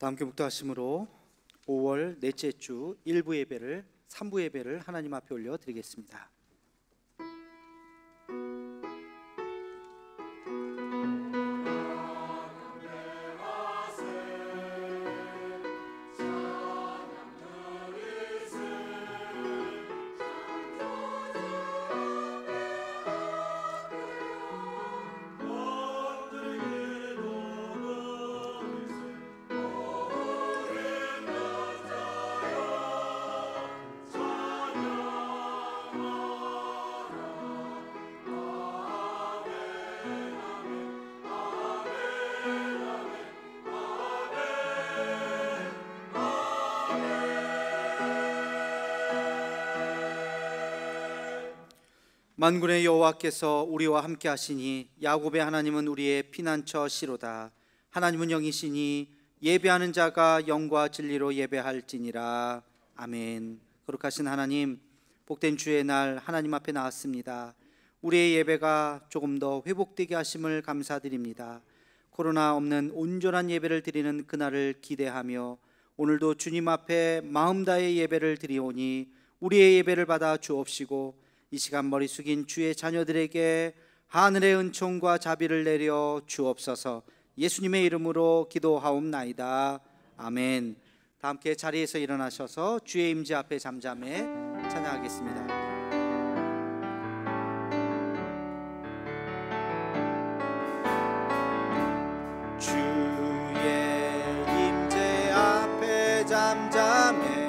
다 함께 묵도하심으로 5월 넷째 주 1부 예배를 3부 예배를 하나님 앞에 올려드리겠습니다. 만군의 여호와께서 우리와 함께 하시니 야곱의 하나님은 우리의 피난처 시로다. 하나님은 영이시니 예배하는 자가 영과 진리로 예배할지니라. 아멘. 거룩하신 하나님, 복된 주의 날 하나님 앞에 나왔습니다. 우리의 예배가 조금 더 회복되게 하심을 감사드립니다. 코로나 없는 온전한 예배를 드리는 그날을 기대하며 오늘도 주님 앞에 마음 다해 예배를 드리오니 우리의 예배를 받아 주옵시고 이 시간 머리 숙인 주의 자녀들에게 하늘의 은총과 자비를 내려 주옵소서. 예수님의 이름으로 기도하옵나이다. 아멘. 다 함께 자리에서 일어나셔서 주의 임재 앞에 잠잠해 찬양하겠습니다. 주의 임재 앞에 잠잠해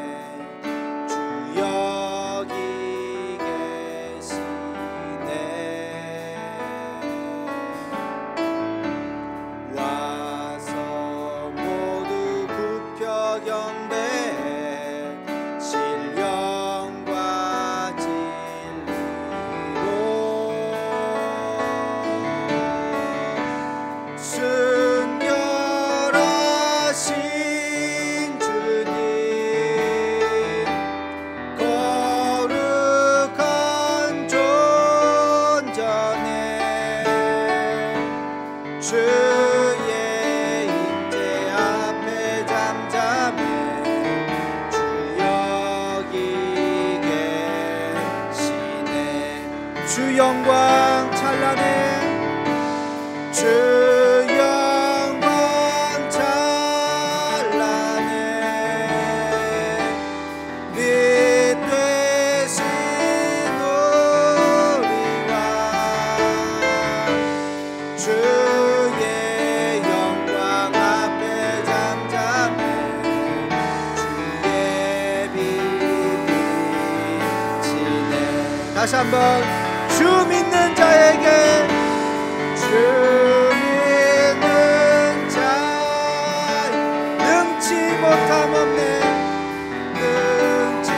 주 영광 찬란해 주 영광 찬란해 빛 되신 우리와 주의 영광 앞에 잠잠해 주의 빛 비치네. 다시 한번 주 믿는 자에게 주 믿는 자 능치 못함 없네 능치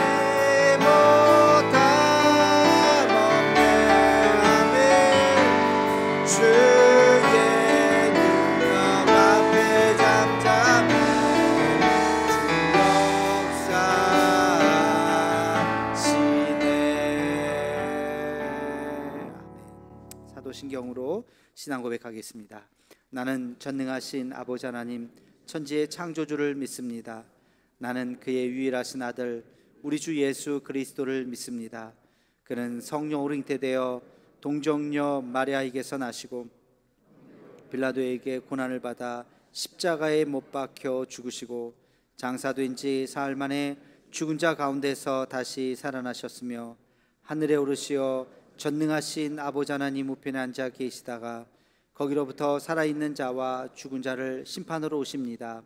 못함 없네. 아멘. 주의 능력 앞에 잠잠해 주 역사시네. 사도신경으로 신앙 고백하겠습니다. 나는 전능하신 아버지 하나님 천지의 창조주를 믿습니다. 나는 그의 유일하신 아들 우리 주 예수 그리스도를 믿습니다. 그는 성령으로 잉태되어 동정녀 마리아에게서 나시고 빌라도에게 고난을 받아 십자가에 못 박혀 죽으시고 장사된 지 사흘 만에 죽은 자 가운데서 다시 살아나셨으며 하늘에 오르시어 전능하신 아버지 하나님 우편에 앉아 계시다가 거기로부터 살아있는 자와 죽은 자를 심판으로 오십니다.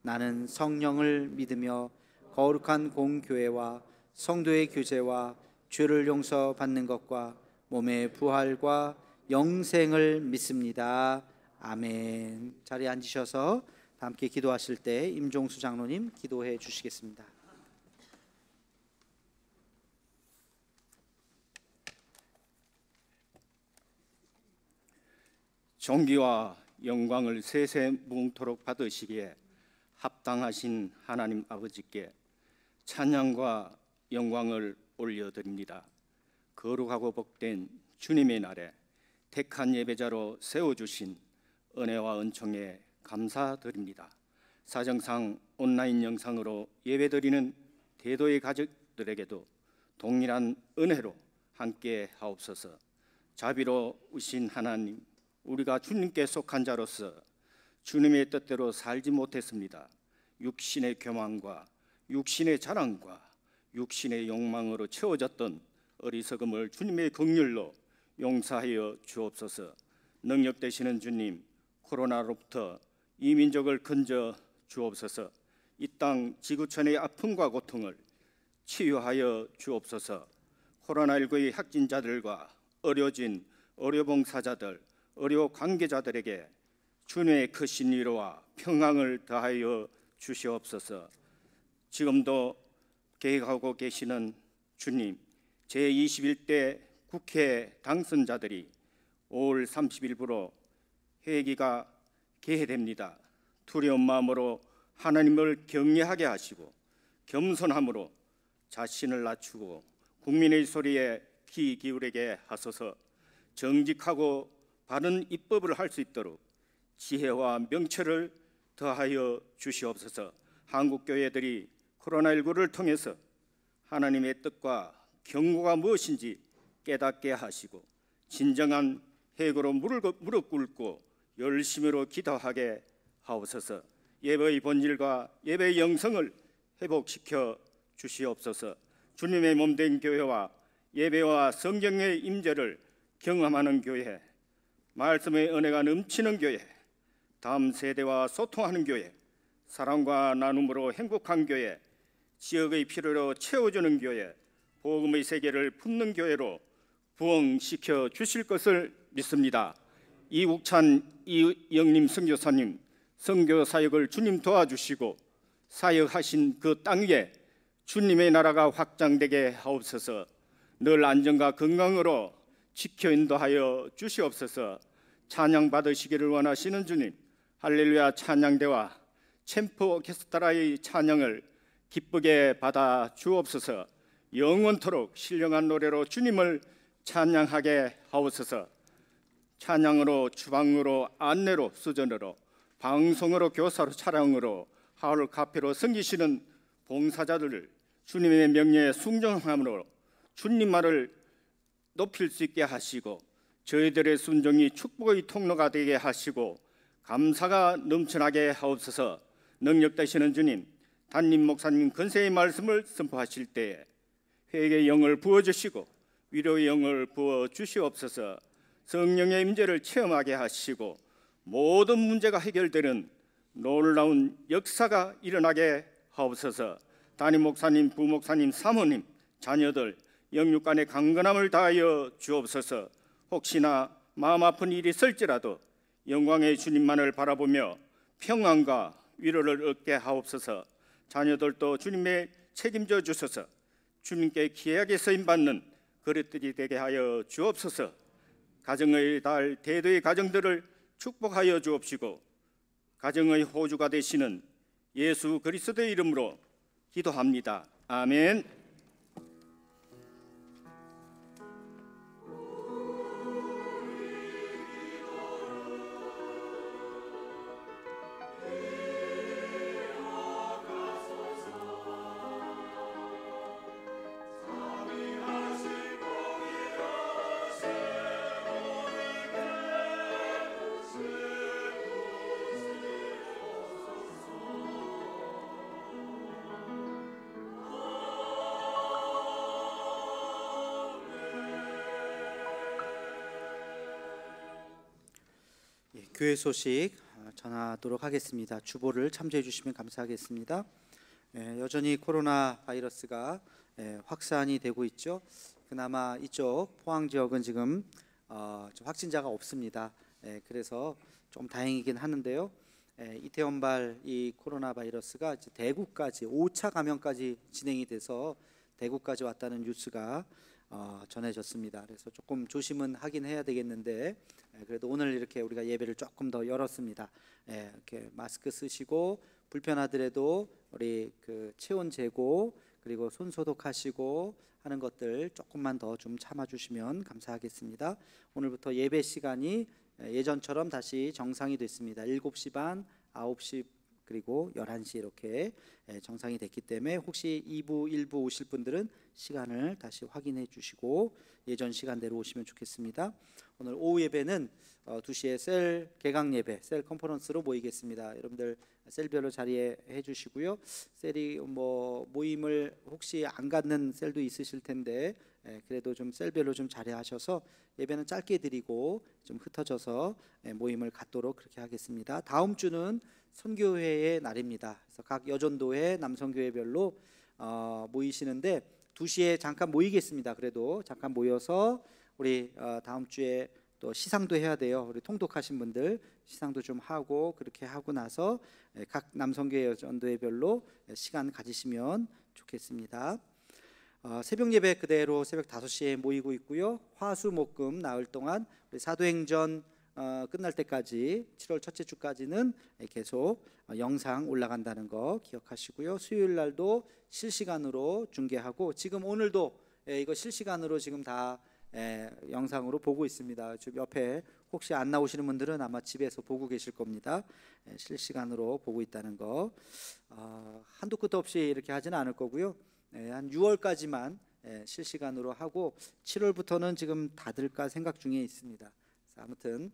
나는 성령을 믿으며 거룩한 공교회와 성도의 교제와 죄를 용서받는 것과 몸의 부활과 영생을 믿습니다. 아멘. 자리에 앉으셔서 함께 기도하실 때 임종수 장로님 기도해 주시겠습니다. 존귀와 영광을 세세 무궁토록 받으시기에 합당하신 하나님 아버지께 찬양과 영광을 올려드립니다. 거룩하고 복된 주님의 날에 택한 예배자로 세워주신 은혜와 은총에 감사드립니다. 사정상 온라인 영상으로 예배드리는 대도의 가족들에게도 동일한 은혜로 함께 하옵소서. 자비로우신 하나님, 우리가 주님께 속한 자로서 주님의 뜻대로 살지 못했습니다. 육신의 교만과 육신의 자랑과 육신의 욕망으로 채워졌던 어리석음을 주님의 긍휼로 용서하여 주옵소서. 능력 되시는 주님, 코로나로부터 이 민족을 건져 주옵소서. 이 땅 지구촌의 아픔과 고통을 치유하여 주옵소서. 코로나19의 확진자들과 의료진, 의료봉사자들, 의료 관계자들에게 주님의 크신 위로와 평강을 더하여 주시옵소서. 지금도 계획하고 계시는 주님, 제21대 국회 당선자들이 5월 30일부로 회기가 개회됩니다. 두려운 마음으로 하나님을 경외하게 하시고 겸손함으로 자신을 낮추고 국민의 소리에 귀 기울이게 하소서. 정직하고 바른 입법을 할 수 있도록 지혜와 명철을 더하여 주시옵소서. 한국 교회들이 코로나19를 통해서 하나님의 뜻과 경고가 무엇인지 깨닫게 하시고 진정한 회개로 무릎 꿇고 열심으로 기도하게 하옵소서. 예배의 본질과 예배의 영성을 회복시켜 주시옵소서. 주님의 몸된 교회와 예배와 성경의 임재를 경험하는 교회, 말씀의 은혜가 넘치는 교회, 다음 세대와 소통하는 교회, 사랑과 나눔으로 행복한 교회, 지역의 필요로 채워주는 교회, 복음의 세계를 품는 교회로 부흥시켜 주실 것을 믿습니다. 이욱찬 이영림 선교사님 선교 사역을 주님 도와주시고 사역하신 그 땅 위에 주님의 나라가 확장되게 하옵소서. 늘 안전과 건강으로 지켜 인도하여 주시옵소서. 찬양 받으시기를 원하시는 주님, 할렐루야 찬양대와 챔프 오케스트라의 찬양을 기쁘게 받아 주옵소서. 영원토록 신령한 노래로 주님을 찬양하게 하옵소서. 찬양으로, 주방으로, 안내로, 수전으로, 방송으로, 교사로, 촬영으로, 하울 카페로 섬기시는 봉사자들을 주님의 명령에 순종함으로 주님만을 높일 수 있게 하시고 저희들의 순종이 축복의 통로가 되게 하시고 감사가 넘쳐나게 하옵소서. 능력 되시는 주님, 담임 목사님 권세의 말씀을 선포하실 때에 회개의 영을 부어주시고 위로의 영을 부어주시옵소서. 성령의 임재를 체험하게 하시고 모든 문제가 해결되는 놀라운 역사가 일어나게 하옵소서. 담임 목사님, 부목사님, 사모님, 자녀들 영육간의 강건함을 다하여 주옵소서. 혹시나 마음 아픈 일이 있을지라도 영광의 주님만을 바라보며 평안과 위로를 얻게 하옵소서. 자녀들도 주님의 책임져 주소서. 주님께 귀하게 쓰임받는 그릇들이 되게 하여 주옵소서. 가정의 달 대도의 가정들을 축복하여 주옵시고 가정의 호주가 되시는 예수 그리스도의 이름으로 기도합니다. 아멘. 교회 소식 전하도록 하겠습니다. 주보를 참조해 주시면 감사하겠습니다. 여전히 코로나 바이러스가 확산이 되고 있죠. 그나마 이쪽 포항 지역은 지금 확진자가 없습니다. 그래서 좀 다행이긴 하는데요. 이태원발 이 코로나 바이러스가 이제 대구까지 5차 감염까지 진행이 돼서 대구까지 왔다는 뉴스가 전해졌습니다. 그래서 조금 조심은 하긴 해야 되겠는데 그래도 오늘 이렇게 우리가 예배를 조금 더 열었습니다. 이렇게 마스크 쓰시고 불편하더라도 우리 그 체온 재고 그리고 손 소독하시고 하는 것들 조금만 더 좀 참아주시면 감사하겠습니다. 오늘부터 예배 시간이 예전처럼 다시 정상이 됐습니다. 7시 반, 9시 그리고 11시 이렇게 정상이 됐기 때문에 혹시 2부, 1부 오실 분들은 시간을 다시 확인해 주시고 예전 시간대로 오시면 좋겠습니다. 오늘 오후 예배는 2시에 셀 개강 예배, 셀 컨퍼런스로 모이겠습니다. 여러분들 셀별로 자리해 주시고요. 셀이 모임을 혹시 안 갖는 셀도 있으실 텐데 그래도 좀 셀별로 좀 자리하셔서 예배는 짧게 드리고 좀 흩어져서 모임을 갖도록 그렇게 하겠습니다. 다음 주는 선교회의 날입니다. 그래서 각 여전도회 남성교회별로 모이시는데 2시에 잠깐 모이겠습니다. 그래도 잠깐 모여서 우리 다음 주에 또 시상도 해야 돼요. 우리 통독하신 분들 시상도 좀 하고 그렇게 하고 나서 각 남성교회 여전도회별로 시간 가지시면 좋겠습니다. 새벽 예배 그대로 새벽 5시에 모이고 있고요. 화수목금 나흘 동안 우리 사도행전 끝날 때까지 7월 첫째 주까지는 계속 영상 올라간다는 거 기억하시고요. 수요일 날도 실시간으로 중계하고 지금 오늘도 이거 실시간으로 지금 다 영상으로 보고 있습니다. 지금 옆에 혹시 안 나오시는 분들은 아마 집에서 보고 계실 겁니다. 실시간으로 보고 있다는 거 한도 끝도 없이 이렇게 하지는 않을 거고요. 한 6월까지만 실시간으로 하고 7월부터는 지금 닫을까 생각 중에 있습니다. 아무튼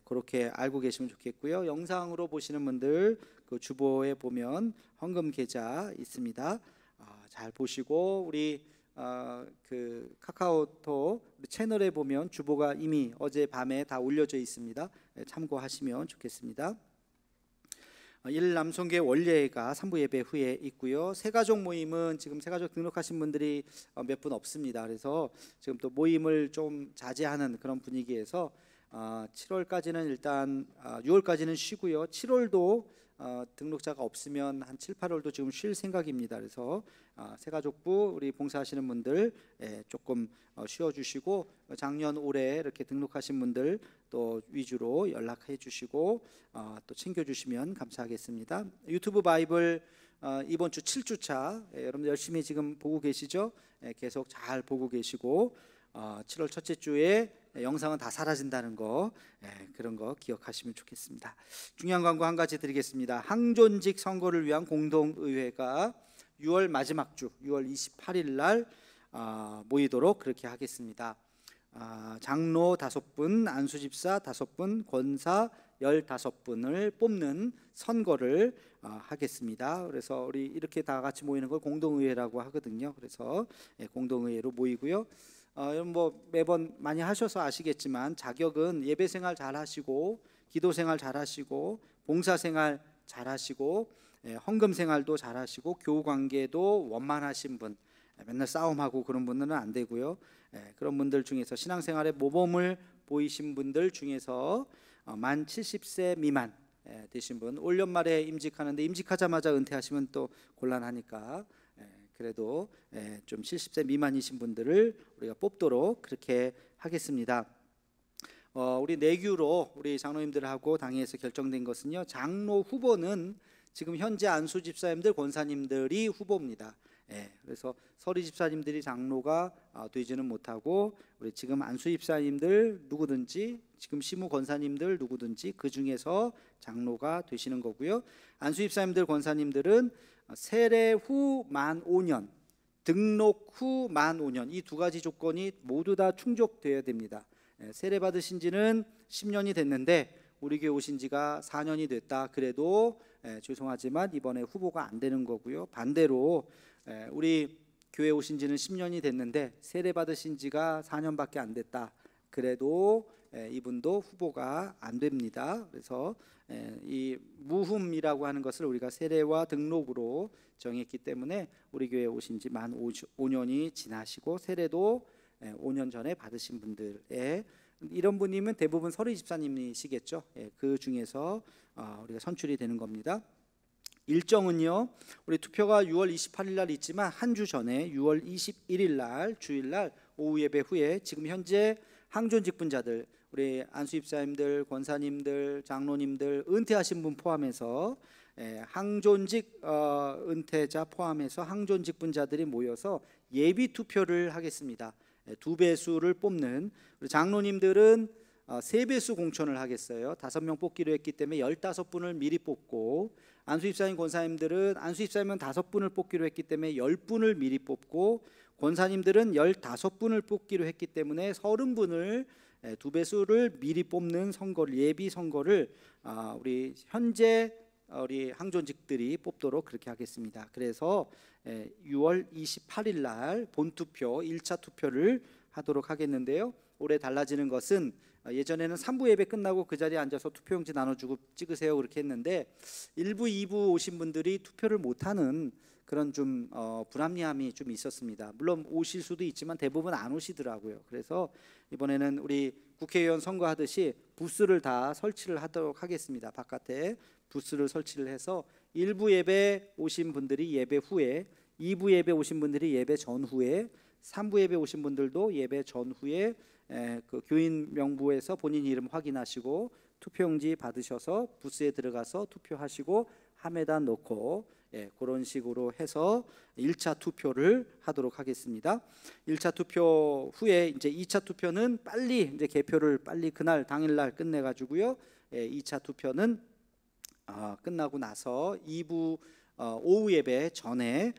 그렇게 알고 계시면 좋겠고요. 영상으로 보시는 분들 그 주보에 보면 헌금 계좌 있습니다. 잘 보시고 우리 그 카카오톡 채널에 보면 주보가 이미 어제 밤에 다 올려져 있습니다. 참고하시면 좋겠습니다. 1일 남성교회 원례가 3부 예배 후에 있고요. 새가족 모임은 지금 새가족 등록하신 분들이 몇 분 없습니다. 그래서 지금 또 모임을 좀 자제하는 그런 분위기에서 7월까지는 일단 6월까지는 쉬고요. 7월도 등록자가 없으면 한 7, 8월도 지금 쉴 생각입니다. 그래서 새가족부 우리 봉사하시는 분들 조금 쉬어주시고 작년 올해 이렇게 등록하신 분들 또 위주로 연락해 주시고 또 챙겨주시면 감사하겠습니다. 유튜브 바이블 이번 주 7주차 여러분들 열심히 지금 보고 계시죠? 계속 잘 보고 계시고 7월 첫째 주에 영상은 다 사라진다는 거 그런 거 기억하시면 좋겠습니다. 중요한 광고 한 가지 드리겠습니다. 항존직 선거를 위한 공동의회가 6월 마지막 주 6월 28일 날 모이도록 그렇게 하겠습니다. 장로 5분, 안수집사 5분, 권사 15분을 뽑는 선거를 하겠습니다. 그래서 우리 이렇게 다 같이 모이는 걸 공동의회라고 하거든요. 그래서 공동의회로 모이고요. 여러분 매번 많이 하셔서 아시겠지만 자격은 예배생활 잘 하시고 기도생활 잘 하시고 봉사생활 잘 하시고 헌금생활도 잘 하시고 교우관계도 원만하신 분, 맨날 싸움하고 그런 분들은 안 되고요. 그런 분들 중에서 신앙생활에 모범을 보이신 분들 중에서 만 70세 미만 되신 분, 올 연말에 임직하는데 임직하자마자 은퇴하시면 또 곤란하니까 그래도 좀 70세 미만이신 분들을 우리가 뽑도록 그렇게 하겠습니다. 우리 내규로 우리 장로님들하고 당회에서 결정된 것은요, 장로 후보는 지금 현재 안수 집사님들, 권사님들이 후보입니다. 그래서 서리 집사님들이 장로가 되지는 못하고 우리 지금 안수 집사님들 누구든지 지금 시무 권사님들 누구든지 그 중에서 장로가 되시는 거고요. 안수 집사님들, 권사님들은 세례 후 만 5년, 등록 후 만 5년 이 두 가지 조건이 모두 다 충족되어야 됩니다. 세례 받으신 지는 10년이 됐는데 우리 교회 오신 지가 4년이 됐다. 그래도 죄송하지만 이번에 후보가 안 되는 거고요. 반대로 우리 교회 오신 지는 10년이 됐는데 세례 받으신 지가 4년밖에 안 됐다. 그래도 이분도 후보가 안 됩니다. 그래서 이 무흠이라고 하는 것을 우리가 세례와 등록으로 정했기 때문에 우리 교회 오신 지 만 5년이 지나시고 세례도 5년 전에 받으신 분들의 이런 분이면 대부분 서리 집사님이시겠죠. 그 중에서 우리가 선출이 되는 겁니다. 일정은요, 우리 투표가 6월 28일 날 있지만 한 주 전에 6월 21일 날 주일 날 오후 예배 후에 지금 현재 항존직 분자들, 우리 안수 집사님들, 권사님들, 장로님들, 은퇴하신 분 포함해서 항존직 은퇴자 포함해서 항존직 분자들이 모여서 예비 투표를 하겠습니다. 2배수를 뽑는, 우리 장로님들은 3배수 공천을 하겠어요. 5명 뽑기로 했기 때문에 15분을 미리 뽑고 안수집사님, 권사님들은 안수집사님은 5분을 뽑기로 했기 때문에 10분을 미리 뽑고, 권사님들은 15분을 뽑기로 했기 때문에 30분을 2배수를 미리 뽑는 선거를, 예비 선거를 우리 현재 우리 항존직들이 뽑도록 그렇게 하겠습니다. 그래서 6월 28일 날 본투표 1차 투표를 하도록 하겠는데요. 올해 달라지는 것은 예전에는 3부 예배 끝나고 그 자리에 앉아서 투표용지 나눠주고 찍으세요 그렇게 했는데, 1부, 2부 오신 분들이 투표를 못하는 그런 좀 불합리함이 좀 있었습니다. 물론 오실 수도 있지만 대부분 안 오시더라고요. 그래서 이번에는 우리 국회의원 선거하듯이 부스를 다 설치를 하도록 하겠습니다. 바깥에 부스를 설치를 해서 1부 예배 오신 분들이 예배 후에, 2부 예배 오신 분들이 예배 전후에, 3부 예배 오신 분들도 예배 전후에 그 교인 명부에서 본인 이름 확인하시고 투표용지 받으셔서 부스에 들어가서 투표하시고 함에다 놓고 그런 식으로 해서 1차 투표를 하도록 하겠습니다. 1차 투표 후에 이제 2차 투표는 빨리 이제 개표를 빨리 그날 당일날 끝내 가지고요. 2차 투표는 끝나고 나서 2부 오후 예배 전에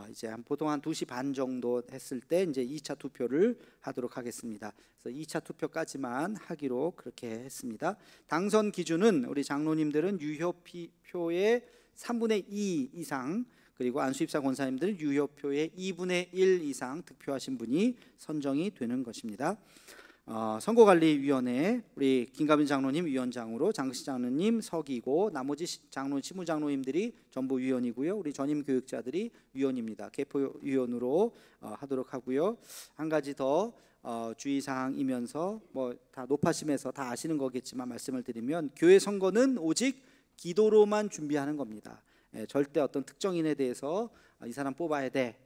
이제 보통 한 2시 반 정도 했을 때 이제 2차 투표를 하도록 하겠습니다. 그래서 2차 투표까지만 하기로 그렇게 했습니다. 당선 기준은 우리 장로님들은 유효표의 3분의 2 이상, 그리고 안수집사 권사님들은 유효표의 2분의 1 이상 득표하신 분이 선정이 되는 것입니다. 선거관리위원회 우리 김가빈 장로님 위원장으로, 장시 장로님 서기고, 나머지 장로, 시무장로님들이 전부 위원이고요. 우리 전임 교육자들이 위원입니다. 개표위원으로 하도록 하고요. 한 가지 더 주의사항이면서 뭐 다 높아심에서 다 아시는 거겠지만 말씀을 드리면, 교회 선거는 오직 기도로만 준비하는 겁니다. 절대 어떤 특정인에 대해서 이 사람 뽑아야 돼,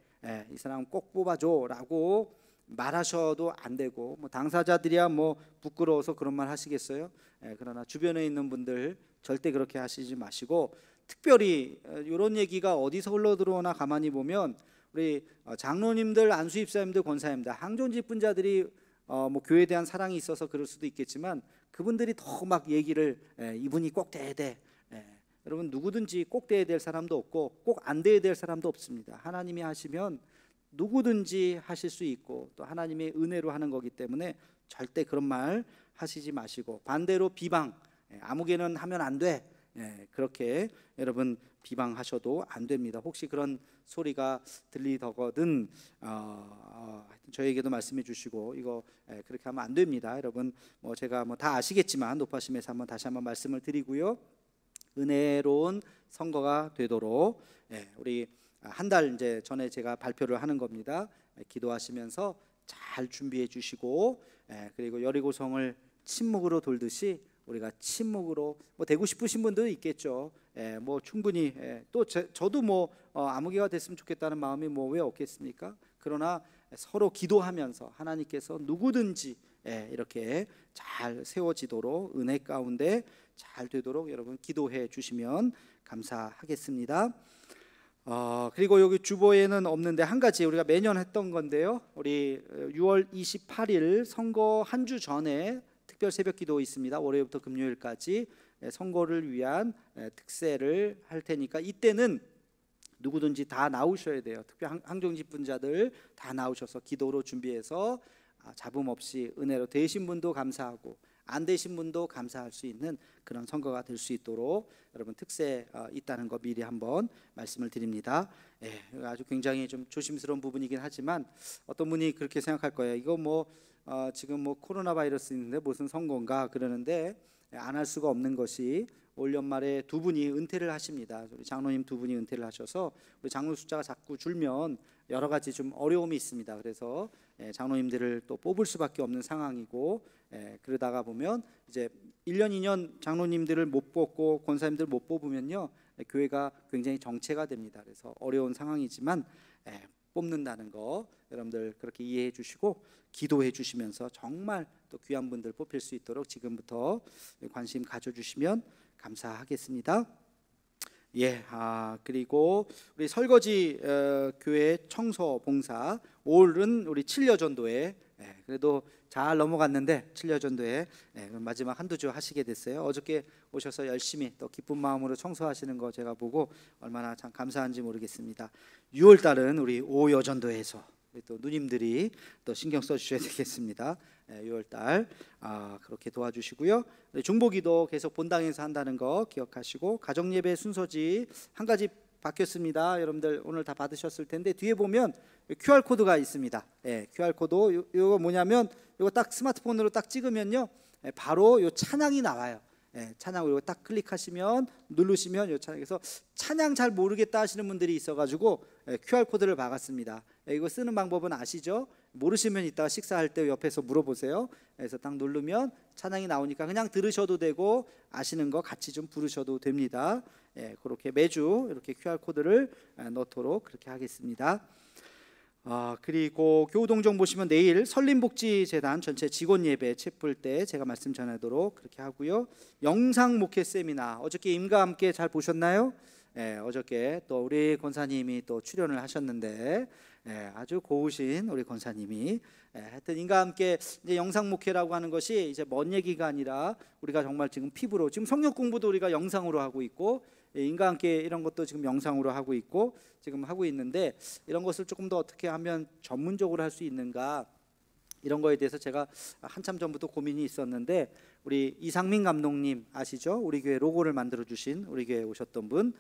이 사람 꼭 뽑아줘라고 말하셔도 안 되고, 뭐 당사자들이야 뭐 부끄러워서 그런 말 하시겠어요? 그러나 주변에 있는 분들 절대 그렇게 하시지 마시고, 특별히 이런 얘기가 어디서 흘러 들어오나 가만히 보면 우리 장로님들, 안수집사님들, 권사님들, 항존직분자들이 뭐 교회에 대한 사랑이 있어서 그럴 수도 있겠지만, 그분들이 더 막 얘기를 이분이 꼭 돼야 돼. 여러분, 누구든지 꼭 돼야 될 사람도 없고 꼭 안 돼야 될 사람도 없습니다. 하나님이 하시면 누구든지 하실 수 있고 또 하나님의 은혜로 하는 거기 때문에 절대 그런 말 하시지 마시고, 반대로 비방, 아무개는 하면 안 돼, 그렇게 여러분 비방하셔도 안 됩니다. 혹시 그런 소리가 들리더거든 저에게도 말씀해 주시고, 이거 그렇게 하면 안 됩니다. 여러분, 뭐 제가 뭐 다 아시겠지만 높아심에서 한번 다시 한번 말씀을 드리고요. 은혜로운 선거가 되도록 우리 한 달 이제 전에 제가 발표를 하는 겁니다. 기도하시면서 잘 준비해 주시고, 그리고 여리고성을 침묵으로 돌듯이 우리가 침묵으로, 뭐 되고 싶으신 분도 있겠죠. 뭐 충분히 또 저도 뭐 아무개가 됐으면 좋겠다는 마음이 뭐 왜 없겠습니까? 그러나 서로 기도하면서 하나님께서 누구든지 이렇게 잘 세워지도록, 은혜 가운데 잘 되도록 여러분 기도해 주시면 감사하겠습니다. 그리고 여기 주보에는 없는데 한 가지 우리가 매년 했던 건데요, 우리 6월 28일 선거 한 주 전에 특별 새벽 기도 있습니다. 월요일부터 금요일까지 선거를 위한 특세를 할 테니까 이때는 누구든지 다 나오셔야 돼요. 특히 항종직분자들 다 나오셔서 기도로 준비해서 잡음 없이 은혜로 되신 분도 감사하고 안 되신 분도 감사할 수 있는 그런 선거가 될 수 있도록 여러분 특세 있다는 거 미리 한번 말씀을 드립니다. 아주 굉장히 좀 조심스러운 부분이긴 하지만 어떤 분이 그렇게 생각할 거예요. 이거 뭐 지금 뭐 코로나 바이러스 있는데 무슨 선거인가 그러는데, 안 할 수가 없는 것이 올 연말에 두 분이 은퇴를 하십니다. 우리 장로님 두 분이 은퇴를 하셔서 우리 장로 숫자가 자꾸 줄면 여러 가지 좀 어려움이 있습니다. 그래서 장로님들을 또 뽑을 수밖에 없는 상황이고, 그러다가 보면 이제 1년 2년 장로님들을 못 뽑고 권사님들 못 뽑으면요 교회가 굉장히 정체가 됩니다. 그래서 어려운 상황이지만 뽑는다는 거 여러분들 그렇게 이해해 주시고 기도해 주시면서 정말 또 귀한 분들 뽑힐 수 있도록 지금부터 관심 가져주시면 감사하겠습니다. 그리고 우리 설거지 교회 청소 봉사, 올은 우리 7여 전도회 그래도 잘 넘어갔는데 7여전도에 마지막 한두 주 하시게 됐어요. 어저께 오셔서 열심히 또 기쁜 마음으로 청소하시는 거 제가 보고 얼마나 참 감사한지 모르겠습니다. 6월 달은 우리 5여전도에서 또 누님들이 또 신경 써주셔야 되겠습니다. 6월 달 그렇게 도와주시고요. 중보기도 계속 본당에서 한다는 거 기억하시고, 가정예배 순서지 한 가지 바뀌었습니다. 여러분들 오늘 다 받으셨을 텐데 뒤에 보면 QR 코드가 있습니다. QR 코드 이거 뭐냐면 이거 딱 스마트폰으로 딱 찍으면요 바로 요 찬양이 나와요. 찬양 이거 딱 클릭하시면 누르시면 요 찬양. 그래서 찬양 잘 모르겠다 하시는 분들이 있어가지고 QR 코드를 박았습니다. 이거 쓰는 방법은 아시죠? 모르시면 이따가 식사할 때 옆에서 물어보세요. 그래서 딱 누르면 찬양이 나오니까 그냥 들으셔도 되고 아시는 거 같이 좀 부르셔도 됩니다. 그렇게 매주 이렇게 QR 코드를 넣도록 그렇게 하겠습니다. 그리고 교우동정 보시면 내일 설림복지재단 전체 직원 예배 채플 때 제가 말씀 전하도록 그렇게 하고요. 영상 목회 세미나 어저께 임과 함께 잘 보셨나요? 어저께 또 우리 권사님이 또 출연을 하셨는데 아주 고우신 우리 권사님이 하여튼 인과 함께 이제 영상 목회라고 하는 것이 이제 먼 얘기가 아니라 우리가 정말 지금 피부로 지금 성경 공부도 우리가 영상으로 하고 있고 인과 함께 이런 것도 지금 영상으로 하고 있고 지금 하고 있는데 이런 것을 조금 더 어떻게 하면 전문적으로 할 수 있는가 이런 거에 대해서 제가 한참 전부터 고민이 있었는데 우리 이상민 감독님 아시죠? 우리 교회 로고를 만들어 주신 우리 교회에 오셨던 분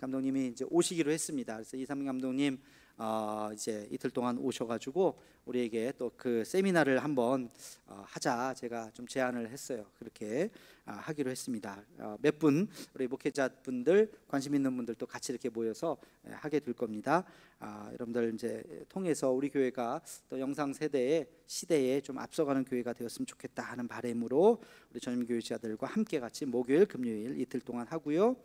감독님이 이제 오시기로 했습니다. 그래서 이상민 감독님 이제 이틀 동안 오셔가지고 우리에게 또 그 세미나를 한번 하자 제가 좀 제안을 했어요. 그렇게 하기로 했습니다. 몇 분 우리 목회자분들 관심 있는 분들도 같이 이렇게 모여서 하게 될 겁니다. 여러분들 이제 통해서 우리 교회가 또 영상 세대의 시대에 좀 앞서가는 교회가 되었으면 좋겠다 하는 바람으로 우리 전임 교회자들과 함께 같이 목요일 금요일 이틀 동안 하고요.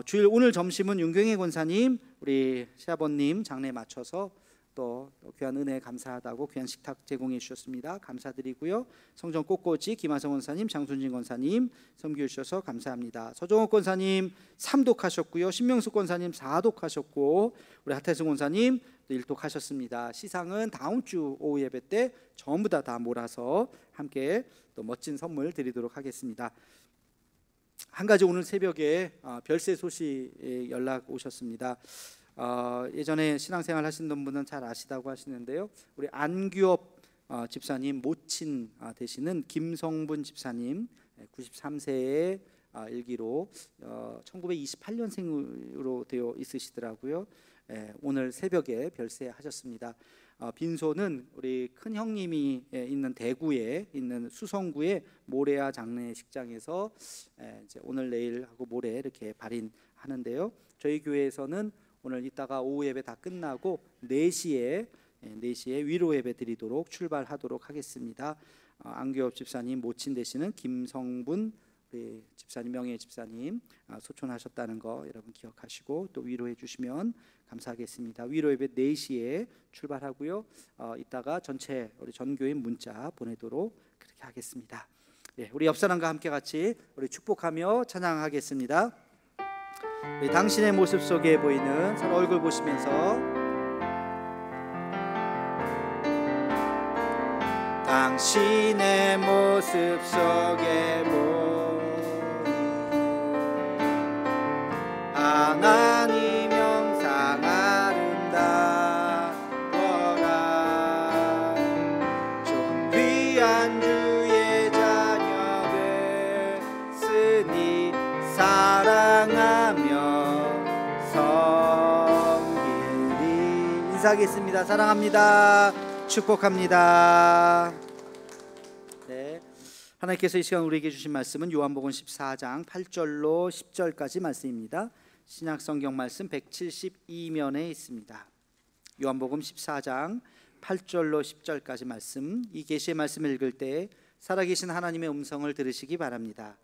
주일 오늘 점심은 윤경혜 권사님 우리 시아버님 장례에 맞춰서 또 귀한 은혜 감사하다고 귀한 식탁 제공해 주셨습니다. 감사드리고요. 성전 꽃꽂이 김하성 권사님 장순진 권사님 섬겨 주셔서 감사합니다. 서정옥 권사님 3독 하셨고요. 신명숙 권사님 4독 하셨고 우리 하태승 권사님 1독 하셨습니다. 시상은 다음 주 오후 예배 때 전부 다 몰아서 함께 또 멋진 선물 드리도록 하겠습니다. 한 가지 오늘 새벽에 별세 소식 연락 오셨습니다. 예전에 신앙생활 하시는 분은 잘 아시다고 하시는데요. 우리 안규업 집사님 모친 되시는 김성분 집사님 93세의 일기로 1928년생으로 되어 있으시더라고요. 오늘 새벽에 별세하셨습니다. 빈소는 우리 큰 형님이 있는 대구에 있는 수성구의 모래야 장례식장에서 이제 오늘 내일 하고 모레 이렇게 발인하는데요. 저희 교회에서는 오늘 이따가 오후 예배 다 끝나고 4시에 위로 예배 드리도록 출발하도록 하겠습니다. 안교업 집사님 모친 되시는 김성분 우리 집사님 명예 집사님 소천하셨다는 거 여러분 기억하시고 또 위로해 주시면 감사하겠습니다. 위로 예배 4시에 출발하고요. 이따가 전체 우리 전교인 문자 보내도록 그렇게 하겠습니다. 우리 옆 사람과 함께 같이 우리 축복하며 찬양하겠습니다. 당신의 모습 속에 보이는 서로 얼굴 보시면서 당신의 모습 속에 보이는 하나님 영상 아름다워라 존귀한 주의 자녀 됐으니 사랑하며 섬기리. 인사하겠습니다. 사랑합니다. 축복합니다. 하나님께서 이 시간 우리에게 주신 말씀은 요한복음 14장 8절로 10절까지 말씀입니다. 신약성경 말씀 172면에 있습니다. 요한복음 14장 8절로 10절까지 말씀, 이 계시의 말씀을 읽을 때 살아계신 하나님의 음성을 들으시기 바랍니다.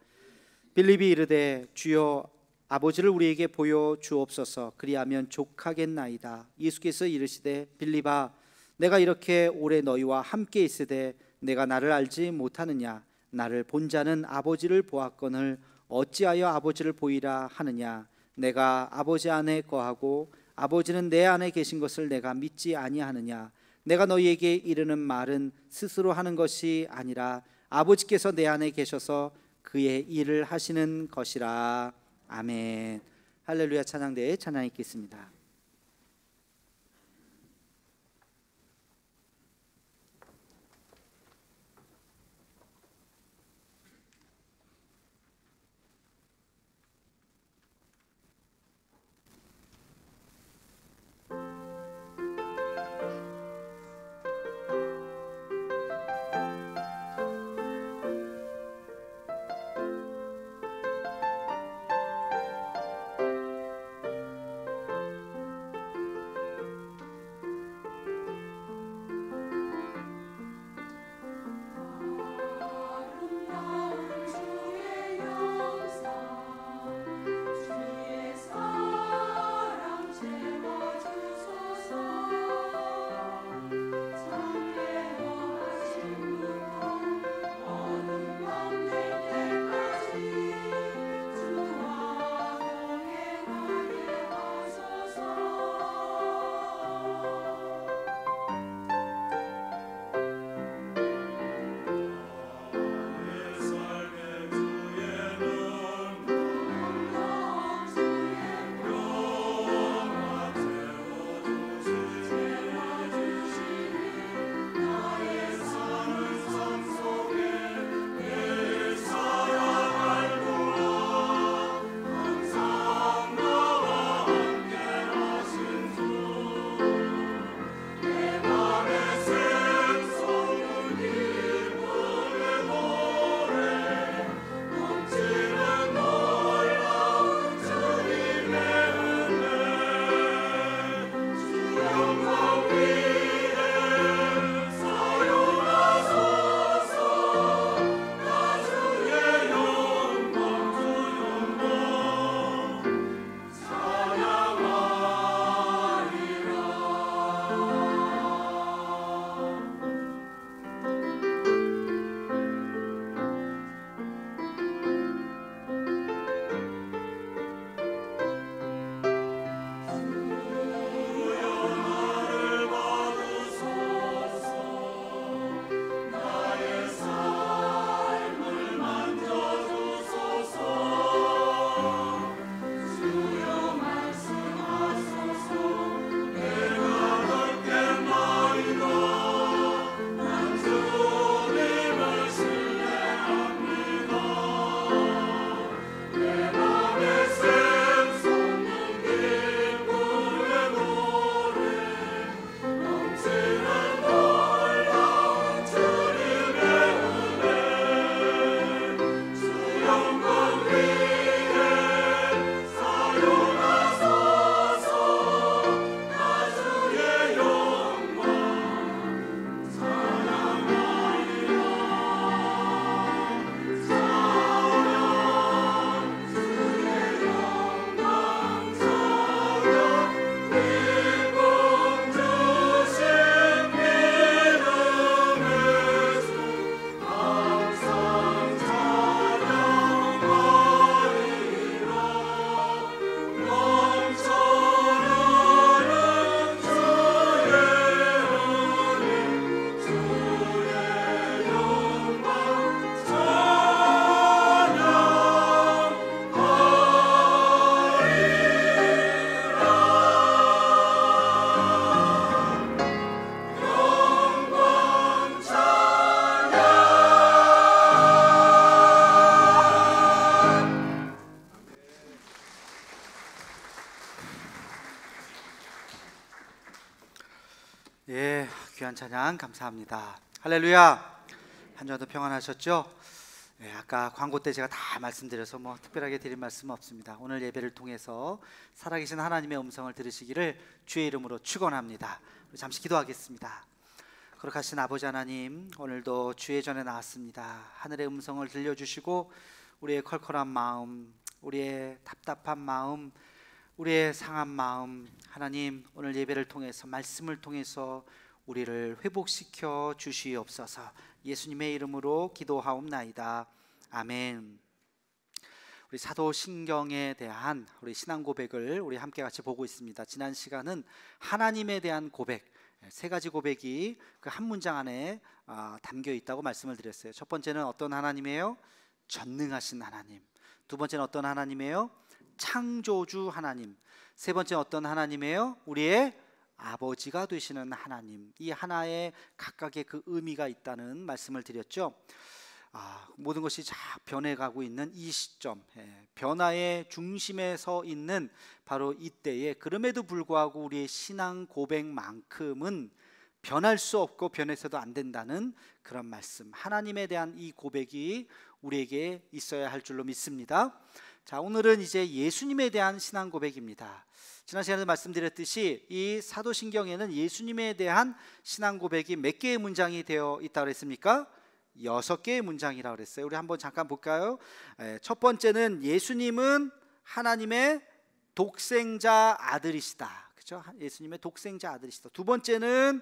빌립이 이르되 주여 아버지를 우리에게 보여 주옵소서. 그리하면 족하겠나이다. 예수께서 이르시되 빌립아 내가 이렇게 오래 너희와 함께 있으되 내가 나를 알지 못하느냐? 나를 본 자는 아버지를 보았거늘 어찌하여 아버지를 보이라 하느냐? 내가 아버지 안에 거하고 아버지는 내 안에 계신 것을 내가 믿지 아니하느냐? 내가 너희에게 이르는 말은 스스로 하는 것이 아니라 아버지께서 내 안에 계셔서 그의 일을 하시는 것이라. 아멘. 할렐루야. 찬양대에 찬양 있겠습니다. 예, 귀한 찬양 감사합니다. 할렐루야. 한 주간도 평안하셨죠? 예, 아까 광고 때 제가 다 말씀드려서 뭐 특별하게 드릴 말씀은 없습니다. 오늘 예배를 통해서 살아계신 하나님의 음성을 들으시기를 주의 이름으로 축원합니다. 우리 잠시 기도하겠습니다. 거룩하신 아버지 하나님, 오늘도 주의 전에 나왔습니다. 하늘의 음성을 들려주시고 우리의 컬컬한 마음, 우리의 답답한 마음, 우리의 상한 마음, 하나님 오늘 예배를 통해서 말씀을 통해서 우리를 회복시켜 주시옵소서. 예수님의 이름으로 기도하옵나이다. 아멘. 우리 사도신경에 대한 우리 신앙 고백을 우리 함께 같이 보고 있습니다. 지난 시간은 하나님에 대한 고백, 세 가지 고백이 그 한 문장 안에 담겨 있다고 말씀을 드렸어요. 첫 번째는 어떤 하나님이에요? 전능하신 하나님. 두 번째는 어떤 하나님이에요? 창조주 하나님. 세 번째는 어떤 하나님이에요? 우리의 아버지가 되시는 하나님. 이 하나에 각각의 그 의미가 있다는 말씀을 드렸죠. 모든 것이 잘 변해가고 있는 이 시점, 변화의 중심에 서 있는 바로 이때에, 그럼에도 불구하고 우리의 신앙 고백만큼은 변할 수 없고 변해서도 안 된다는 그런 말씀, 하나님에 대한 이 고백이 우리에게 있어야 할 줄로 믿습니다. 자, 오늘은 이제 예수님에 대한 신앙 고백입니다. 지난 시간에 말씀드렸듯이 이 사도신경에는 예수님에 대한 신앙 고백이 몇 개의 문장이 되어 있다고 그랬습니까? 6개의 문장이라고 그랬어요. 우리 한번 잠깐 볼까요? 첫 번째는 예수님은 하나님의 독생자 아들이시다. 그렇죠? 예수님의 독생자 아들이시다. 두 번째는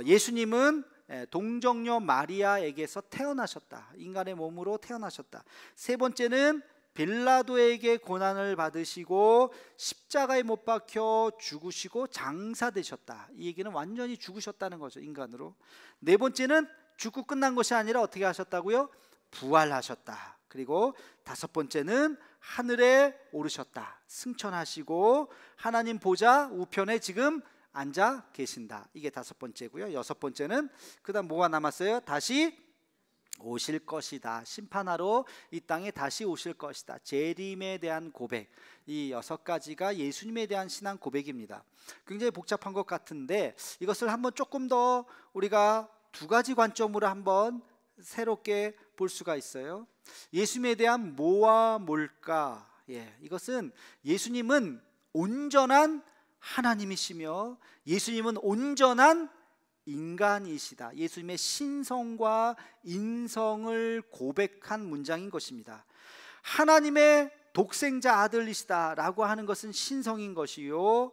예수님은 동정녀 마리아에게서 태어나셨다. 인간의 몸으로 태어나셨다. 세 번째는 빌라도에게 고난을 받으시고 십자가에 못 박혀 죽으시고 장사되셨다. 이 얘기는 완전히 죽으셨다는 거죠, 인간으로. 네 번째는 죽고 끝난 것이 아니라 어떻게 하셨다고요? 부활하셨다. 그리고 다섯 번째는 하늘에 오르셨다. 승천하시고 하나님 보좌 우편에 지금 앉아 계신다. 이게 다섯 번째고요. 여섯 번째는 그다음 뭐가 남았어요? 다시 오실 것이다. 심판하러 이 땅에 다시 오실 것이다. 재림에 대한 고백. 이 6가지가 예수님에 대한 신앙 고백입니다. 굉장히 복잡한 것 같은데 이것을 한번 조금 더 우리가 2가지 관점으로 한번 새롭게 볼 수가 있어요. 예수님에 대한 뭐와 뭘까? 이것은 예수님은 온전한 하나님이시며 예수님은 온전한 인간이시다. 예수님의 신성과 인성을 고백한 문장인 것입니다. 하나님의 독생자 아들이시다라고 하는 것은 신성인 것이요,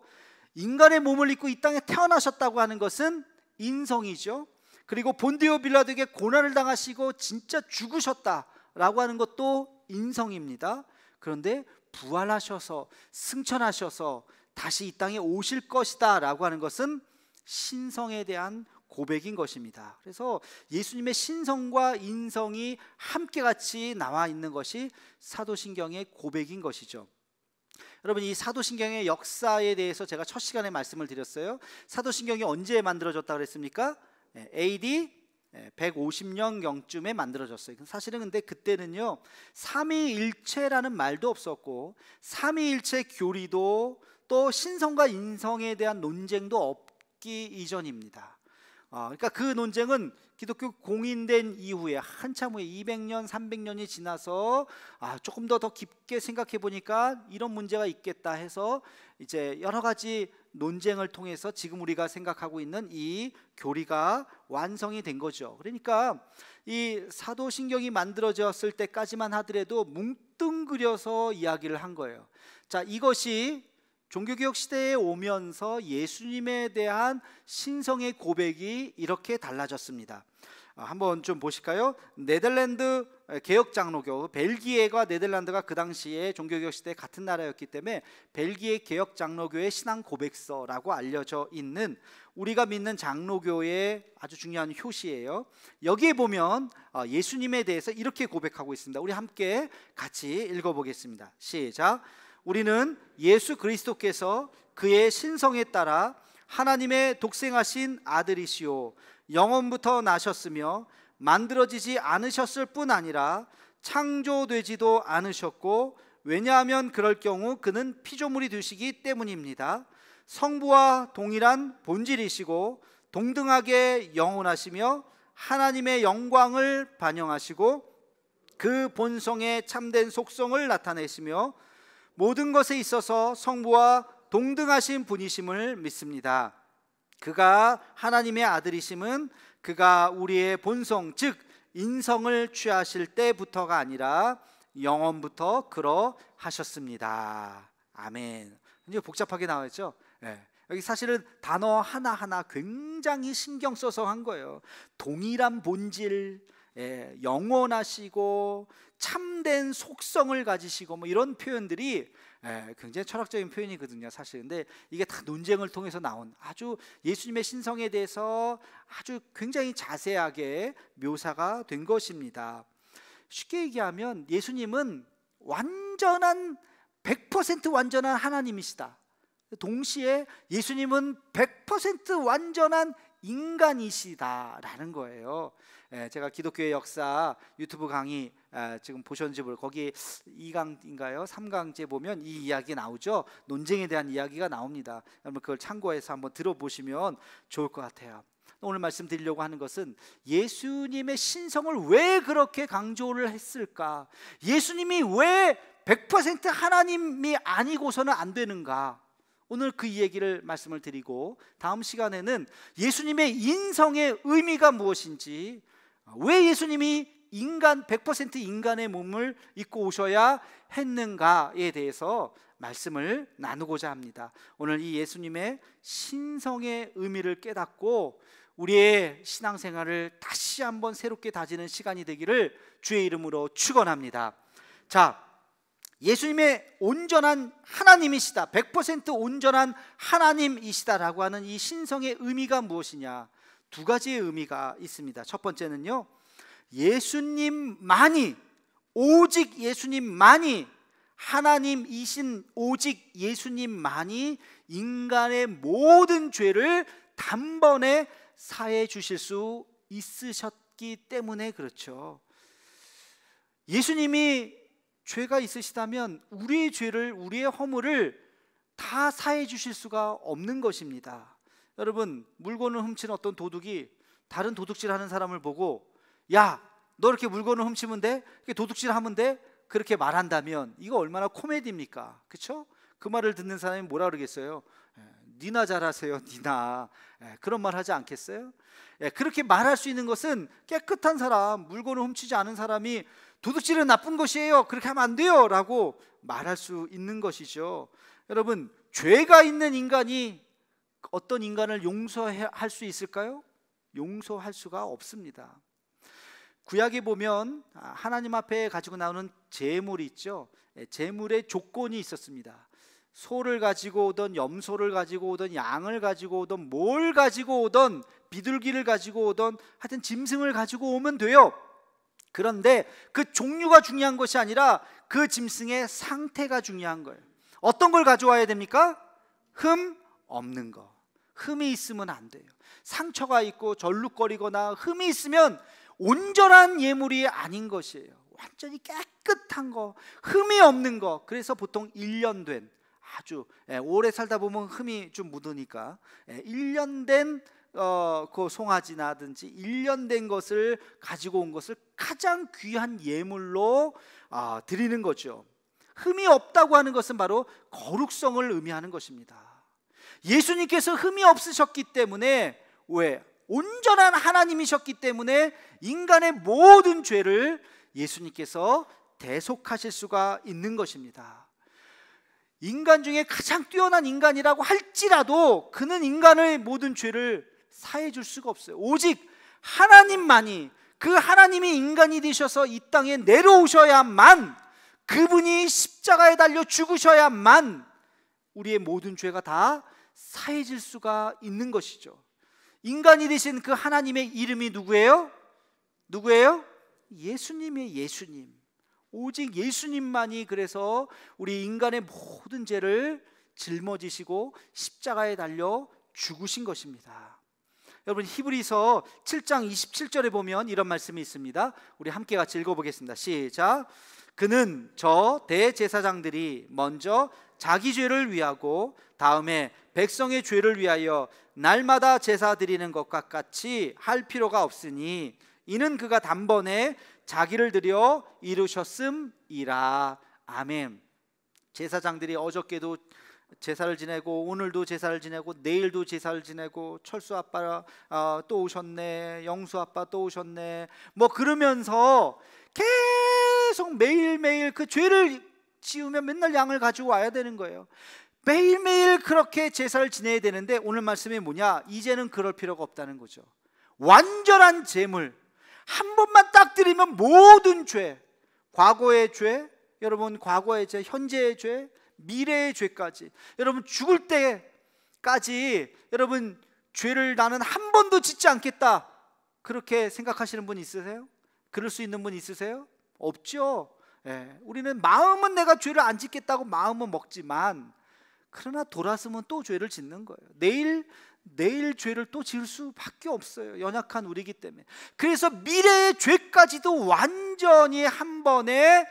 인간의 몸을 입고 이 땅에 태어나셨다고 하는 것은 인성이죠. 그리고 본디오 빌라도에게 고난을 당하시고 진짜 죽으셨다라고 하는 것도 인성입니다. 그런데 부활하셔서 승천하셔서 다시 이 땅에 오실 것이다 라고 하는 것은 신성에 대한 고백인 것입니다. 그래서 예수님의 신성과 인성이 함께 같이 나와 있는 것이 사도신경의 고백인 것이죠. 여러분, 이 사도신경의 역사에 대해서 제가 첫 시간에 말씀을 드렸어요. 사도신경이 언제 만들어졌다고 그랬습니까? AD 150년경쯤에 만들어졌어요. 사실은 근데 그때는요 삼위일체라는 말도 없었고 삼위일체 교리도 또 신성과 인성에 대한 논쟁도 없기 이전입니다. 그러니까 그 논쟁은 기독교 공인된 이후에 한참 후에 200년, 300년이 지나서 조금 더 깊게 생각해 보니까 이런 문제가 있겠다 해서 이제 여러 가지 논쟁을 통해서 지금 우리가 생각하고 있는 이 교리가 완성이 된 거죠. 그러니까 이 사도신경이 만들어졌을 때까지만 하더라도 뭉뚱그려서 이야기를 한 거예요. 자, 이것이 종교개혁 시대에 오면서 예수님에 대한 신성의 고백이 이렇게 달라졌습니다. 한번 좀 보실까요? 네덜란드 개혁장로교, 벨기에가 네덜란드가 그 당시에 종교개혁 시대 같은 나라였기 때문에 벨기에 개혁장로교의 신앙 고백서라고 알려져 있는 우리가 믿는 장로교의 아주 중요한 효시예요. 여기에 보면 예수님에 대해서 이렇게 고백하고 있습니다. 우리 함께 같이 읽어보겠습니다. 시작. 우리는 예수 그리스도께서 그의 신성에 따라 하나님의 독생하신 아들이시오 영원부터 나셨으며 만들어지지 않으셨을 뿐 아니라 창조되지도 않으셨고, 왜냐하면 그럴 경우 그는 피조물이 되시기 때문입니다. 성부와 동일한 본질이시고 동등하게 영원하시며 하나님의 영광을 반영하시고 그 본성의 참된 속성을 나타내시며 모든 것에 있어서 성부와 동등하신 분이심을 믿습니다. 그가 하나님의 아들이심은 그가 우리의 본성 즉 인성을 취하실 때부터가 아니라 영원부터 그러하셨습니다. 아멘. 이제 복잡하게 나와있죠. 여기 사실은 단어 하나하나 굉장히 신경 써서 한 거예요. 동일한 본질, 영원하시고 참된 속성을 가지시고 뭐 이런 표현들이 굉장히 철학적인 표현이거든요, 사실. 근데 이게 다 논쟁을 통해서 나온 아주 예수님의 신성에 대해서 아주 굉장히 자세하게 묘사가 된 것입니다. 쉽게 얘기하면 예수님은 완전한 100% 완전한 하나님이시다. 동시에 예수님은 100% 완전한 인간이시다라는 거예요. 제가 기독교의 역사 유튜브 강의 지금 보셨는지 모르고 거기 2강인가요? 3강째 보면 이 이야기 나오죠. 논쟁에 대한 이야기가 나옵니다. 여러분 그걸 참고해서 한번 들어보시면 좋을 것 같아요. 오늘 말씀드리려고 하는 것은 예수님의 신성을 왜 그렇게 강조를 했을까? 예수님이 왜 100% 하나님이 아니고서는 안 되는가? 오늘 그 얘기를 말씀을 드리고 다음 시간에는 예수님의 인성의 의미가 무엇인지, 왜 예수님이 100% 인간의 몸을 입고 오셔야 했는가에 대해서 말씀을 나누고자 합니다. 오늘 이 예수님의 신성의 의미를 깨닫고 우리의 신앙생활을 다시 한번 새롭게 다지는 시간이 되기를 주의 이름으로 축원합니다. 자, 예수님의 온전한 하나님이시다, 100% 온전한 하나님이시다라고 하는 이 신성의 의미가 무엇이냐? 두 가지의 의미가 있습니다. 첫 번째는요, 예수님만이, 오직 예수님만이, 하나님이신 오직 예수님만이 인간의 모든 죄를 단번에 사해 주실 수 있으셨기 때문에 그렇죠. 예수님이 죄가 있으시다면 우리의 죄를, 우리의 허물을 다 사해 주실 수가 없는 것입니다. 여러분, 물건을 훔친 어떤 도둑이 다른 도둑질하는 사람을 보고 야, 너 이렇게 물건을 훔치면 돼? 이렇게 도둑질하면 돼? 그렇게 말한다면 이거 얼마나 코미디입니까? 그렇죠? 그 말을 듣는 사람이 뭐라 그러겠어요? 니나 잘하세요, 니나. 그런 말 하지 않겠어요? 그렇게 말할 수 있는 것은 깨끗한 사람, 물건을 훔치지 않은 사람이 도둑질은 나쁜 것이에요, 그렇게 하면 안 돼요 라고 말할 수 있는 것이죠. 여러분, 죄가 있는 인간이 어떤 인간을 용서할 수 있을까요? 용서할 수가 없습니다. 구약에 보면 하나님 앞에 가지고 나오는 제물이 있죠. 제물의 조건이 있었습니다. 소를 가지고 오던, 염소를 가지고 오던, 양을 가지고 오던, 뭘 가지고 오던, 비둘기를 가지고 오던, 하여튼 짐승을 가지고 오면 돼요. 그런데 그 종류가 중요한 것이 아니라 그 짐승의 상태가 중요한 거예요. 어떤 걸 가져와야 됩니까? 흠 없는 거. 흠이 있으면 안 돼요. 상처가 있고 절룩거리거나 흠이 있으면 온전한 예물이 아닌 것이에요. 완전히 깨끗한 거, 흠이 없는 거. 그래서 보통 1년 된, 아주 오래 살다 보면 흠이 좀 묻으니까 1년 된 그 송아지나든지 1년 된 것을 가지고 온 것을 가장 귀한 예물로 드리는 거죠. 흠이 없다고 하는 것은 바로 거룩성을 의미하는 것입니다. 예수님께서 흠이 없으셨기 때문에, 왜? 온전한 하나님이셨기 때문에 인간의 모든 죄를 예수님께서 대속하실 수가 있는 것입니다. 인간 중에 가장 뛰어난 인간이라고 할지라도 그는 인간의 모든 죄를 사해 줄 수가 없어요. 오직 하나님만이, 그 하나님이 인간이 되셔서 이 땅에 내려오셔야만, 그분이 십자가에 달려 죽으셔야만 우리의 모든 죄가 다 사해질 수가 있는 것이죠. 인간이 되신 그 하나님의 이름이 누구예요? 누구예요? 예수님이에요. 예수님. 오직 예수님만이 그래서 우리 인간의 모든 죄를 짊어지시고 십자가에 달려 죽으신 것입니다. 여러분, 히브리서 7장 27절에 보면 이런 말씀이 있습니다. 우리 함께 같이 읽어보겠습니다. 시작. 그는 저 대제사장들이 먼저 자기 죄를 위하고 다음에 백성의 죄를 위하여 날마다 제사 드리는 것과 같이 할 필요가 없으니 이는 그가 단번에 자기를 드려 이루셨음이라. 아멘. 제사장들이 어저께도 제사를 지내고 오늘도 제사를 지내고 내일도 제사를 지내고, 철수 아빠 또 오셨네, 영수 아빠 또 오셨네, 뭐 그러면서 계속 매일매일 그 죄를 지으면 맨날 양을 가지고 와야 되는 거예요. 매일매일 그렇게 제사를 지내야 되는데 오늘 말씀이 뭐냐? 이제는 그럴 필요가 없다는 거죠. 완전한 제물 한 번만 딱 드리면 모든 죄, 과거의 죄, 여러분 과거의 죄, 현재의 죄, 미래의 죄까지, 여러분 죽을 때까지 여러분 죄를 나는 한 번도 짓지 않겠다, 그렇게 생각하시는 분 있으세요? 그럴 수 있는 분 있으세요? 없죠. 우리는 마음은 내가 죄를 안 짓겠다고 마음은 먹지만, 그러나 돌아서면 또 죄를 짓는 거예요. 내일 죄를 또 지을 수밖에 없어요. 연약한 우리이기 때문에. 그래서 미래의 죄까지도 완전히 한 번에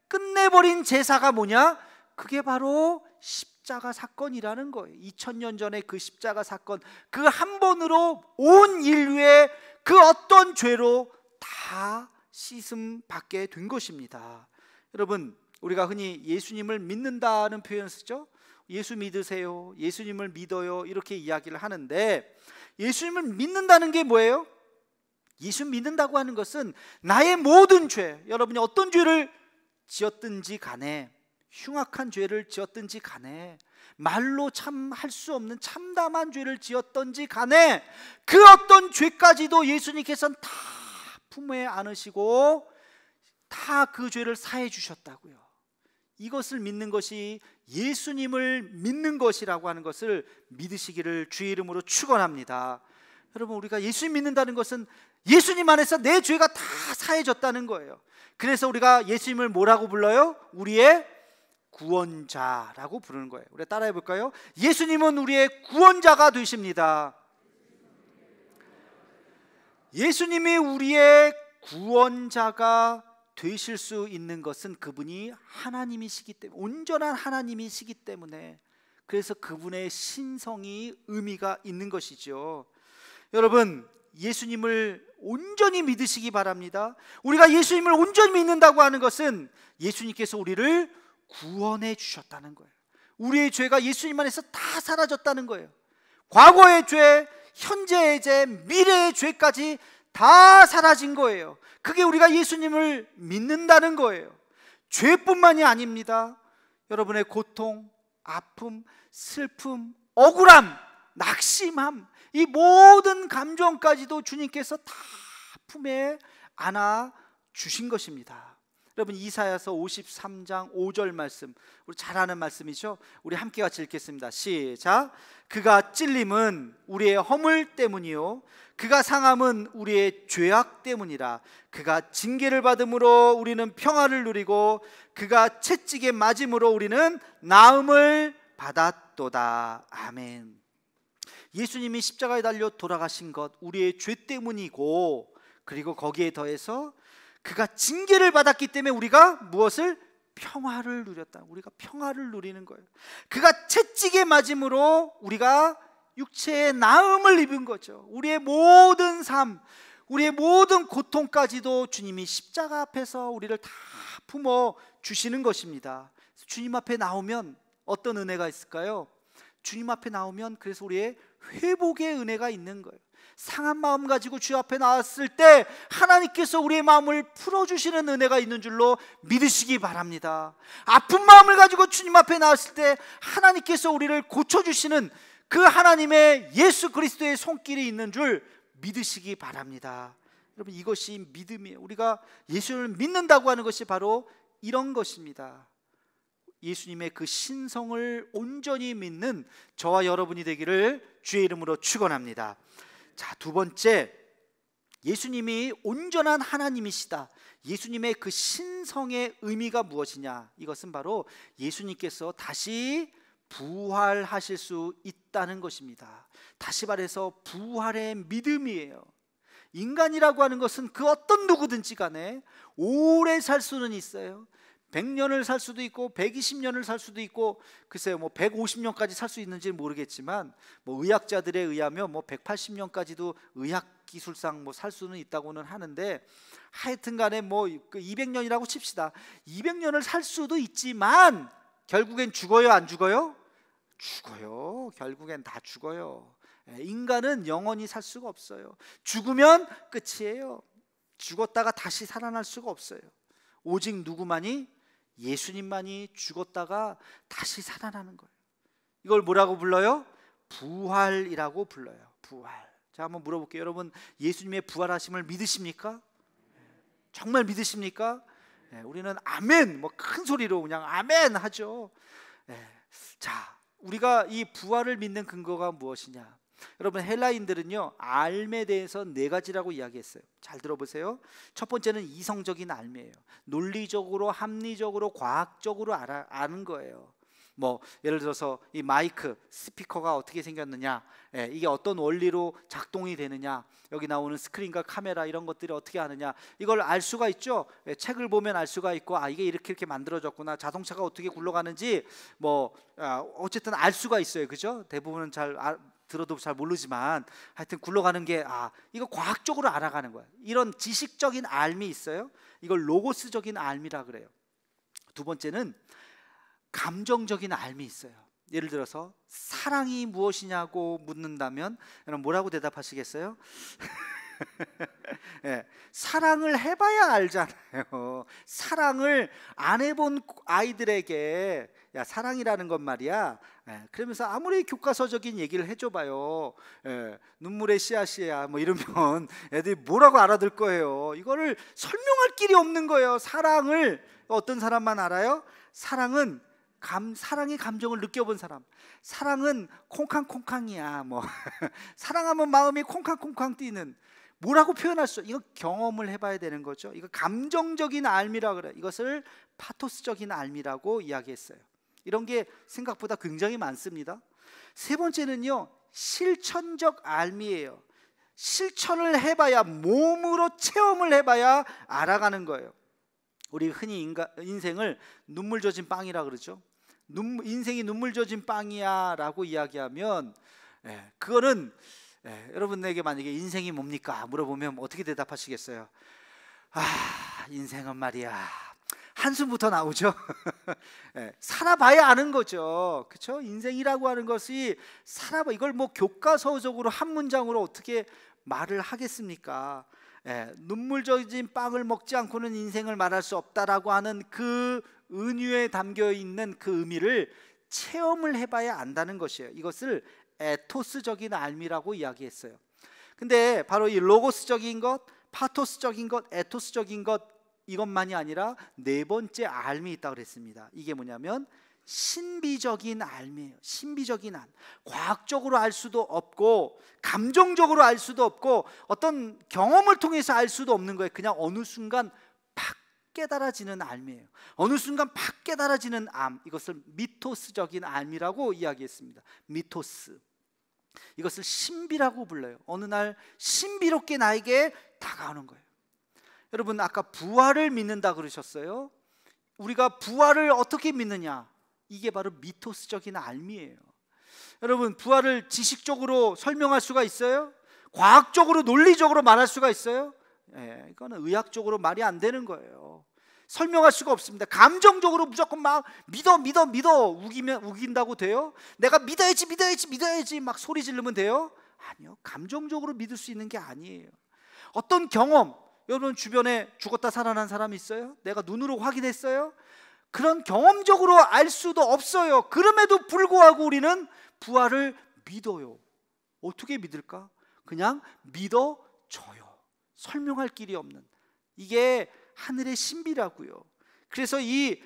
끝내버린 제사가 뭐냐? 그게 바로 십자가 사건이라는 거예요. 2000년 전에 그 십자가 사건, 그 한 번으로 온 인류의 그 어떤 죄로 다 씻음 받게 된 것입니다. 여러분, 우리가 흔히 예수님을 믿는다는 표현을 쓰죠. 예수 믿으세요, 예수님을 믿어요, 이렇게 이야기를 하는데, 예수님을 믿는다는 게 뭐예요? 예수 믿는다고 하는 것은 나의 모든 죄, 여러분이 어떤 죄를 지었든지 간에, 흉악한 죄를 지었든지 간에, 말로 참 할 수 없는 참담한 죄를 지었든지 간에, 그 어떤 죄까지도 예수님께서는 다 품에 안으시고 다 그 죄를 사해 주셨다고요. 이것을 믿는 것이 예수님을 믿는 것이라고 하는 것을 믿으시기를 주의 이름으로 축원합니다. 여러분, 우리가 예수님 믿는다는 것은 예수님 안에서 내 죄가 다 사해졌다는 거예요. 그래서 우리가 예수님을 뭐라고 불러요? 우리의 구원자라고 부르는 거예요. 우리 따라해 볼까요? 예수님은 우리의 구원자가 되십니다. 예수님이 우리의 구원자가 되실 수 있는 것은 그분이 하나님이시기 때문에, 온전한 하나님이시기 때문에, 그래서 그분의 신성이 의미가 있는 것이죠. 여러분, 예수님을 온전히 믿으시기 바랍니다. 우리가 예수님을 온전히 믿는다고 하는 것은 예수님께서 우리를 구원해 주셨다는 거예요. 우리의 죄가 예수님 안에서 다 사라졌다는 거예요. 과거의 죄, 현재의 죄, 미래의 죄까지 다 사라진 거예요. 그게 우리가 예수님을 믿는다는 거예요. 죄뿐만이 아닙니다. 여러분의 고통, 아픔, 슬픔, 억울함, 낙심함, 이 모든 감정까지도 주님께서 다 품에 안아 주신 것입니다. 여러분, 이사야서 53장 5절 말씀, 우리 잘 아는 말씀이죠. 우리 함께 같이 읽겠습니다. 시작. 그가 찔림은 우리의 허물 때문이요, 그가 상함은 우리의 죄악 때문이라. 그가 징계를 받음으로 우리는 평화를 누리고 그가 채찍에 맞음으로 우리는 나음을 받았도다. 아멘. 예수님이 십자가에 달려 돌아가신 것, 우리의 죄 때문이고, 그리고 거기에 더해서 그가 징계를 받았기 때문에 우리가 무엇을? 평화를 누렸다. 우리가 평화를 누리는 거예요. 그가 채찍에 맞음으로 우리가 육체의 나음을 입은 거죠. 우리의 모든 삶, 우리의 모든 고통까지도 주님이 십자가 앞에서 우리를 다 품어 주시는 것입니다. 주님 앞에 나오면 어떤 은혜가 있을까요? 주님 앞에 나오면 그래서 우리의 회복의 은혜가 있는 거예요. 상한 마음 가지고 주 앞에 나왔을 때 하나님께서 우리의 마음을 풀어주시는 은혜가 있는 줄로 믿으시기 바랍니다. 아픈 마음을 가지고 주님 앞에 나왔을 때 하나님께서 우리를 고쳐주시는 그 하나님의 예수 그리스도의 손길이 있는 줄 믿으시기 바랍니다. 여러분, 이것이 믿음이에요. 우리가 예수를 믿는다고 하는 것이 바로 이런 것입니다. 예수님의 그 신성을 온전히 믿는 저와 여러분이 되기를 주의 이름으로 축원합니다. 자, 두 번째, 예수님이 온전한 하나님이시다. 예수님의 그 신성의 의미가 무엇이냐? 이것은 바로 예수님께서 다시 부활하실 수 있다는 것입니다. 다시 말해서 부활의 믿음이에요. 인간이라고 하는 것은 그 어떤 누구든지 간에 오래 살 수는 있어요. 100년을 살 수도 있고 120년을 살 수도 있고, 글쎄요, 뭐 150년까지 살 수 있는지는 모르겠지만, 뭐 의학자들에 의하면 뭐 180년까지도 의학 기술상 뭐 살 수는 있다고는 하는데, 하여튼간에 뭐 200년이라고 칩시다. 200년을 살 수도 있지만 결국엔 죽어요, 안 죽어요? 죽어요. 결국엔 다 죽어요. 인간은 영원히 살 수가 없어요. 죽으면 끝이에요. 죽었다가 다시 살아날 수가 없어요. 오직 누구만이? 예수님만이 죽었다가 다시 살아나는 거예요. 이걸 뭐라고 불러요? 부활이라고 불러요. 부활. 자, 한번 물어볼게요. 여러분, 예수님의 부활하심을 믿으십니까? 정말 믿으십니까? 우리는 아멘 뭐 큰 소리로 그냥 아멘 하죠. 자, 우리가 이 부활을 믿는 근거가 무엇이냐? 여러분, 헬라인들은요 알에 대해서 네 가지라고 이야기했어요. 잘 들어보세요. 첫 번째는 이성적인 알미예요. 논리적으로, 합리적으로, 과학적으로 아는 거예요. 뭐 예를 들어서 이 마이크, 스피커가 어떻게 생겼느냐, 이게 어떤 원리로 작동이 되느냐, 여기 나오는 스크린과 카메라 이런 것들이 어떻게 하느냐, 이걸 알 수가 있죠. 책을 보면 알 수가 있고, 아 이게 이렇게 만들어졌구나, 자동차가 어떻게 굴러가는지 뭐 어쨌든 알 수가 있어요. 그죠? 대부분은 들어도 잘 모르지만 하여튼 굴러가는 게 이거 과학적으로 알아가는 거야. 이런 지식적인 알미 있어요. 이걸 로고스적인 알미라 그래요. 두 번째는 감정적인 알미 있어요. 예를 들어서 사랑이 무엇이냐고 묻는다면 여러분 뭐라고 대답하시겠어요? 사랑을 해봐야 알잖아요. 사랑을 안 해본 아이들에게 야 사랑이라는 건 말이야, 그러면서 아무리 교과서적인 얘기를 해줘봐요, 눈물의 씨앗이야 뭐 이러면 애들이 뭐라고 알아들 거예요. 이거를 설명할 길이 없는 거예요. 사랑을 어떤 사람만 알아요? 사랑은 사랑의 감정을 느껴본 사람. 사랑은 콩캉콩캉이야 뭐 사랑하면 마음이 콩캉콩캉 뛰는, 뭐라고 표현할 수, 이거 경험을 해봐야 되는 거죠. 이거 감정적인 알미라 그래. 이것을 파토스적인 알미라고 이야기했어요. 이런 게 생각보다 굉장히 많습니다. 세 번째는요 실천적 알미예요. 실천을 해봐야, 몸으로 체험을 해봐야 알아가는 거예요. 우리 흔히 인생을 눈물 젖은 빵이라 그러죠. 인생이 눈물 젖은 빵이야 라고 이야기하면 그거는 여러분에게 만약에 인생이 뭡니까 물어보면 어떻게 대답하시겠어요? 인생은 말이야, 한숨부터 나오죠. 살아봐야 아는 거죠. 그렇죠? 인생이라고 하는 것이 살아봐, 이걸 뭐 교과서적으로 한 문장으로 어떻게 말을 하겠습니까? 눈물 젖은 빵을 먹지 않고는 인생을 말할 수 없다라고 하는 그 은유에 담겨 있는 그 의미를 체험을 해봐야 안다는 것이에요. 이것을 에토스적인 알미라고 이야기했어요. 근데 바로 이 로고스적인 것, 파토스적인 것, 에토스적인 것, 이것만이 아니라 네 번째 알미 있다고 그랬습니다. 이게 뭐냐면 신비적인 알미예요. 신비적인 알. 과학적으로 알 수도 없고 감정적으로 알 수도 없고 어떤 경험을 통해서 알 수도 없는 거예요. 그냥 어느 순간 팍 깨달아지는 알미예요. 어느 순간 팍 깨달아지는 암, 이것을 미토스적인 알미라고 이야기했습니다. 미토스, 이것을 신비라고 불러요. 어느 날 신비롭게 나에게 다가오는 거예요. 여러분 아까 부활을 믿는다 그러셨어요. 우리가 부활을 어떻게 믿느냐, 이게 바로 미토스적인 알미예요. 여러분 부활을 지식적으로 설명할 수가 있어요? 과학적으로 논리적으로 말할 수가 있어요? 이거는 의학적으로 말이 안 되는 거예요. 설명할 수가 없습니다. 감정적으로 무조건 막 믿어 우긴다고 돼요? 내가 믿어야지 막 소리 지르면 돼요? 아니요, 감정적으로 믿을 수 있는 게 아니에요. 어떤 경험, 여러분 주변에 죽었다 살아난 사람이 있어요? 내가 눈으로 확인했어요? 그런 경험적으로 알 수도 없어요. 그럼에도 불구하고 우리는 부활을 믿어요. 어떻게 믿을까? 그냥 믿어줘요. 설명할 길이 없는, 이게 하늘의 신비라고요. 그래서 이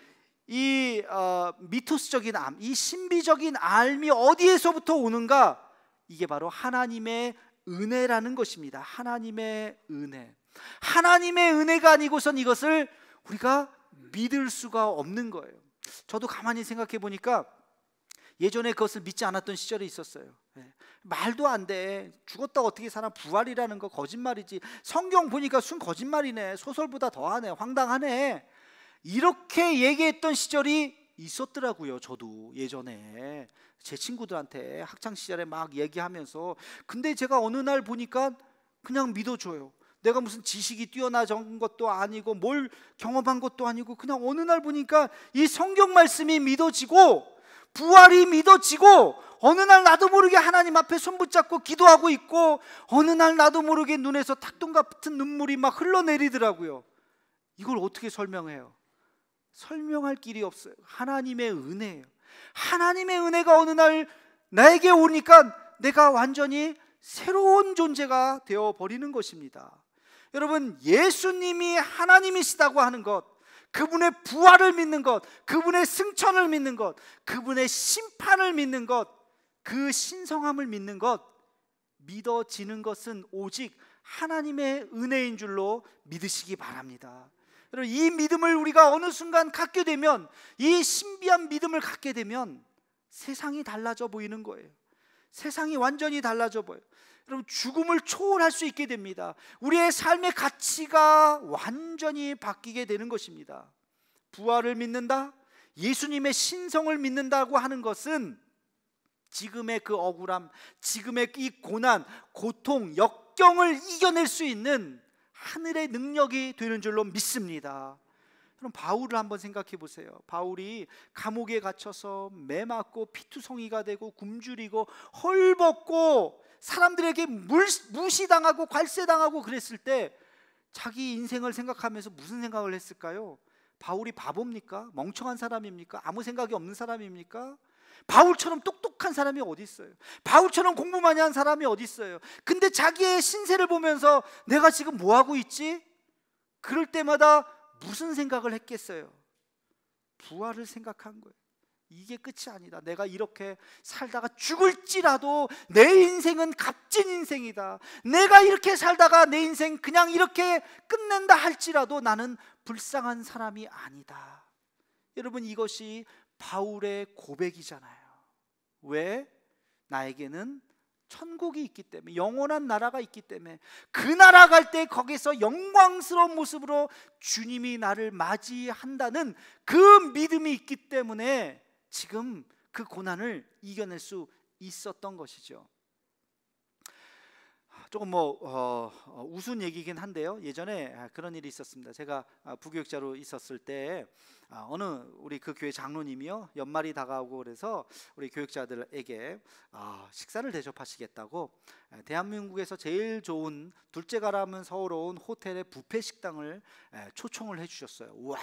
미토스적인 암, 이 신비적인 알미 어디에서부터 오는가? 이게 바로 하나님의 은혜라는 것입니다. 하나님의 은혜. 하나님의 은혜가 아니고선 이것을 우리가 믿을 수가 없는 거예요. 저도 가만히 생각해 보니까 예전에 그것을 믿지 않았던 시절이 있었어요. 말도 안 돼, 죽었다 어떻게 살아, 부활이라는 거 거짓말이지, 성경 보니까 순 거짓말이네, 소설보다 더하네, 황당하네, 이렇게 얘기했던 시절이 있었더라고요. 저도 예전에 제 친구들한테 학창시절에 막 얘기하면서. 근데 제가 어느 날 보니까 그냥 믿어줘요. 내가 무슨 지식이 뛰어난 것도 아니고 뭘 경험한 것도 아니고 그냥 어느 날 보니까 이 성경 말씀이 믿어지고 부활이 믿어지고, 어느 날 나도 모르게 하나님 앞에 손 붙잡고 기도하고 있고, 어느 날 나도 모르게 눈에서 탁동 같은 눈물이 막 흘러내리더라고요. 이걸 어떻게 설명해요? 설명할 길이 없어요. 하나님의 은혜예요. 하나님의 은혜가 어느 날 나에게 오니까 내가 완전히 새로운 존재가 되어버리는 것입니다. 여러분 예수님이 하나님이시다고 하는 것, 그분의 부활을 믿는 것, 그분의 승천을 믿는 것, 그분의 심판을 믿는 것, 그 신성함을 믿는 것, 믿어지는 것은 오직 하나님의 은혜인 줄로 믿으시기 바랍니다. 여러분, 이 믿음을 우리가 어느 순간 갖게 되면, 이 신비한 믿음을 갖게 되면 세상이 달라져 보이는 거예요. 세상이 완전히 달라져 보여요. 여러분, 죽음을 초월할 수 있게 됩니다. 우리의 삶의 가치가 완전히 바뀌게 되는 것입니다. 부활을 믿는다, 예수님의 신성을 믿는다고 하는 것은 지금의 그 억울함, 지금의 이 고난, 고통, 역경을 이겨낼 수 있는 하늘의 능력이 되는 줄로 믿습니다. 그럼 바울을 한번 생각해 보세요. 바울이 감옥에 갇혀서 매 맞고 피투성이가 되고 굶주리고 헐벗고 사람들에게 무시당하고 괄세당하고 그랬을 때 자기 인생을 생각하면서 무슨 생각을 했을까요? 바울이 바보입니까? 멍청한 사람입니까? 아무 생각이 없는 사람입니까? 바울처럼 똑똑한 사람이 어디 있어요? 바울처럼 공부 많이 한 사람이 어디 있어요? 근데 자기의 신세를 보면서 내가 지금 뭐 하고 있지? 그럴 때마다 무슨 생각을 했겠어요? 부활을 생각한 거예요. 이게 끝이 아니다. 내가 이렇게 살다가 죽을지라도 내 인생은 값진 인생이다. 내가 이렇게 살다가 내 인생 그냥 이렇게 끝낸다 할지라도 나는 불쌍한 사람이 아니다. 여러분, 이것이 바울의 고백이잖아요. 왜? 나에게는 천국이 있기 때문에, 영원한 나라가 있기 때문에, 그 나라 갈 때 거기서 영광스러운 모습으로 주님이 나를 맞이한다는 그 믿음이 있기 때문에 지금 그 고난을 이겨낼 수 있었던 것이죠. 조금 우스운 얘기긴 한데요, 예전에 그런 일이 있었습니다. 제가 부교육자로 있었을 때 어느 우리 그 교회 장로님이요, 연말이 다가오고 그래서 우리 교육자들에게 식사를 대접하시겠다고 대한민국에서 제일 좋은, 둘째 가라면 서러운 호텔의 뷔페 식당을 초청을 해주셨어요. 우와,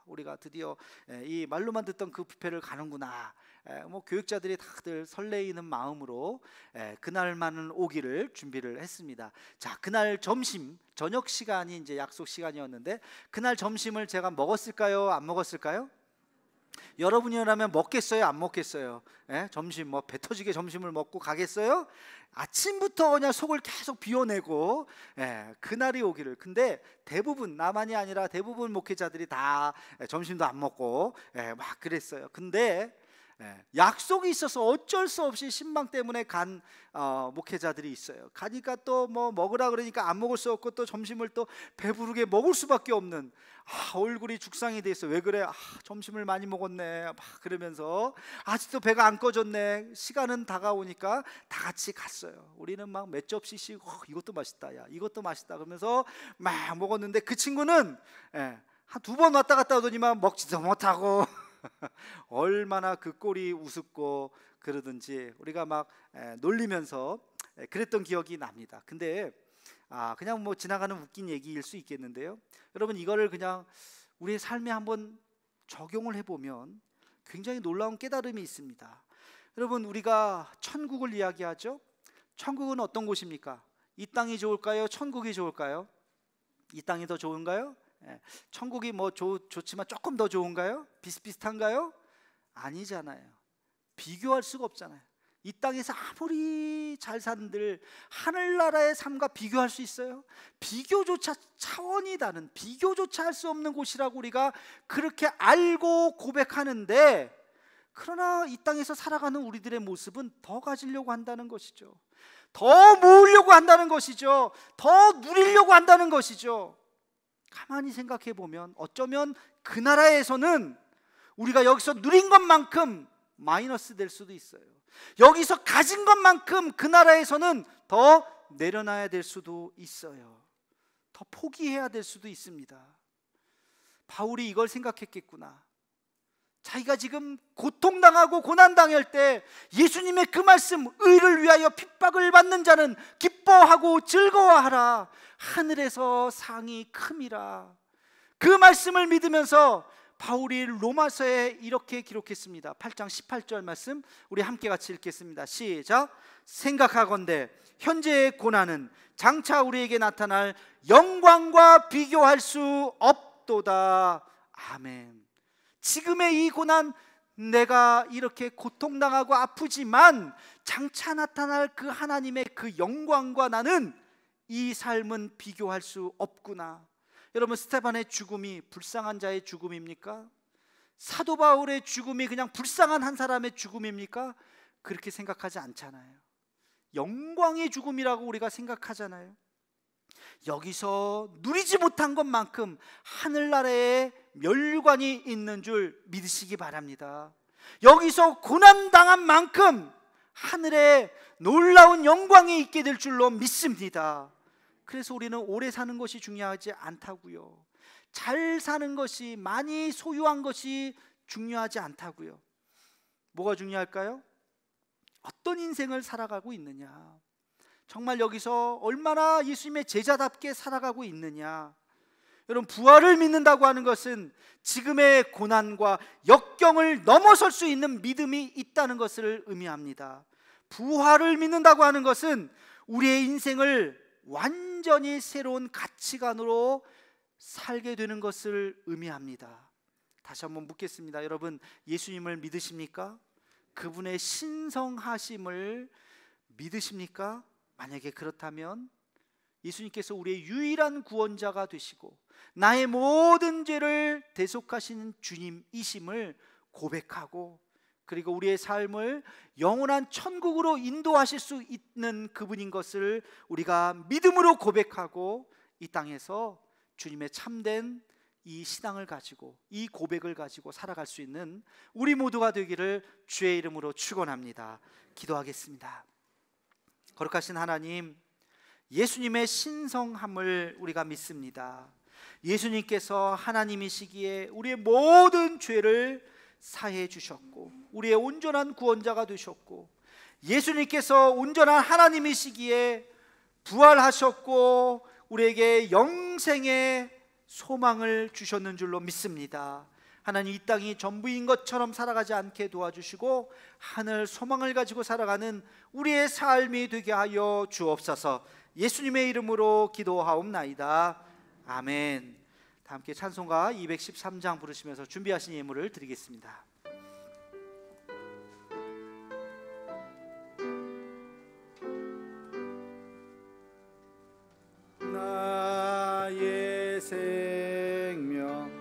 우리가 드디어 이 말로만 듣던 그 뷔페를 가는구나. 교육자들이 다들 설레이는 마음으로 그날만은 오기를 준비를 했습니다. 자, 그날 점심, 저녁 시간이 이제 약속 시간이었는데 그날 점심을 제가 먹었을까요? 안 먹었을까요? 여러분이라면 먹겠어요? 안 먹겠어요? 점심 배 터지게 점심을 먹고 가겠어요? 아침부터 그냥 속을 계속 비워내고 그날이 오기를. 근데 대부분, 나만이 아니라 대부분 목회자들이 다 점심도 안 먹고 막 그랬어요. 근데 약속이 있어서 어쩔 수 없이 신방 때문에 간 목회자들이 있어요. 가니까 또 먹으라 그러니까 안 먹을 수 없고 또 점심을 또 배부르게 먹을 수밖에 없는, 얼굴이 죽상이 돼 있어. 왜 그래? 점심을 많이 먹었네. 막 그러면서 아직도 배가 안 꺼졌네. 시간은 다가오니까 다 같이 갔어요. 우리는 막 몇 접시씩 이것도 맛있다, 야 이것도 맛있다 그러면서 막 먹었는데 그 친구는 한 2번 왔다 갔다 하더니만 먹지도 못하고 얼마나 그 꼴이 우습고 그러든지 우리가 막 놀리면서 그랬던 기억이 납니다. 근데 그냥 지나가는 웃긴 얘기일 수 있겠는데요, 여러분, 이거를 그냥 우리의 삶에 한번 적용을 해보면 굉장히 놀라운 깨달음이 있습니다. 여러분, 우리가 천국을 이야기하죠. 천국은 어떤 곳입니까? 이 땅이 좋을까요? 천국이 좋을까요? 이 땅이 더 좋은가요? 천국이 좋지만 조금 더 좋은가요? 비슷비슷한가요? 아니잖아요. 비교할 수가 없잖아요. 이 땅에서 아무리 잘 산들 하늘나라의 삶과 비교할 수 있어요? 비교조차 차원이 다른, 비교조차 할 수 없는 곳이라고 우리가 그렇게 알고 고백하는데, 그러나 이 땅에서 살아가는 우리들의 모습은 더 가지려고 한다는 것이죠. 더 모으려고 한다는 것이죠. 더 누리려고 한다는 것이죠. 가만히 생각해 보면 어쩌면 그 나라에서는 우리가 여기서 누린 것만큼 마이너스 될 수도 있어요. 여기서 가진 것만큼 그 나라에서는 더 내려놔야 될 수도 있어요. 더 포기해야 될 수도 있습니다. 바울이 이걸 생각했겠구나. 자기가 지금 고통당하고 고난당할 때 예수님의 그 말씀, 의를 위하여 핍박을 받는 자는 기뻐하고 즐거워하라, 하늘에서 상이 큼이라. 그 말씀을 믿으면서 바울이 로마서에 이렇게 기록했습니다. 8장 18절 말씀 우리 함께 같이 읽겠습니다. 시작. 생각하건대 현재의 고난은 장차 우리에게 나타날 영광과 비교할 수 없도다. 아멘. 지금의 이 고난, 내가 이렇게 고통당하고 아프지만 장차 나타날 그 하나님의 그 영광과 나는 이 삶은 비교할 수 없구나. 여러분, 스테반의 죽음이 불쌍한 자의 죽음입니까? 사도 바울의 죽음이 그냥 불쌍한 한 사람의 죽음입니까? 그렇게 생각하지 않잖아요. 영광의 죽음이라고 우리가 생각하잖아요. 여기서 누리지 못한 것만큼 하늘나라에 멸관이 있는 줄 믿으시기 바랍니다. 여기서 고난당한 만큼 하늘에 놀라운 영광이 있게 될 줄로 믿습니다. 그래서 우리는 오래 사는 것이 중요하지 않다고요. 잘 사는 것이, 많이 소유한 것이 중요하지 않다고요. 뭐가 중요할까요? 어떤 인생을 살아가고 있느냐, 정말 여기서 얼마나 예수님의 제자답게 살아가고 있느냐. 여러분, 부활을 믿는다고 하는 것은 지금의 고난과 역경을 넘어설 수 있는 믿음이 있다는 것을 의미합니다. 부활을 믿는다고 하는 것은 우리의 인생을 완전히 새로운 가치관으로 살게 되는 것을 의미합니다. 다시 한번 묻겠습니다. 여러분, 예수님을 믿으십니까? 그분의 신성하심을 믿으십니까? 만약에 그렇다면 예수님께서 우리의 유일한 구원자가 되시고 나의 모든 죄를 대속하시는 주님이심을 고백하고, 그리고 우리의 삶을 영원한 천국으로 인도하실 수 있는 그분인 것을 우리가 믿음으로 고백하고 이 땅에서 주님의 참된 이 신앙을 가지고, 이 고백을 가지고 살아갈 수 있는 우리 모두가 되기를 주의 이름으로 축원합니다. 기도하겠습니다. 거룩하신 하나님, 예수님의 신성함을 우리가 믿습니다. 예수님께서 하나님이시기에 우리의 모든 죄를 사해 주셨고 우리의 온전한 구원자가 되셨고, 예수님께서 온전한 하나님이시기에 부활하셨고 우리에게 영생의 소망을 주셨는 줄로 믿습니다. 하나님, 이 땅이 전부인 것처럼 살아가지 않게 도와주시고 하늘 소망을 가지고 살아가는 우리의 삶이 되게 하여 주옵소서. 예수님의 이름으로 기도하옵나이다. 아멘. 다 함께 찬송가 213장 부르시면서 준비하신 예물을 드리겠습니다. 나의 생명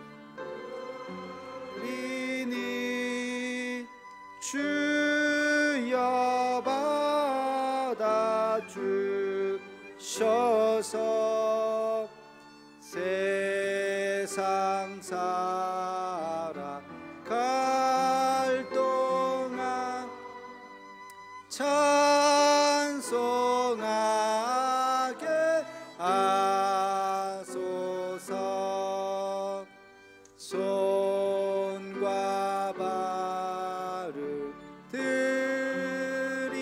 리니 주여 받아 주셔서 세상 살아갈 동안 찬송하게 하소서. 손과 발을 들이니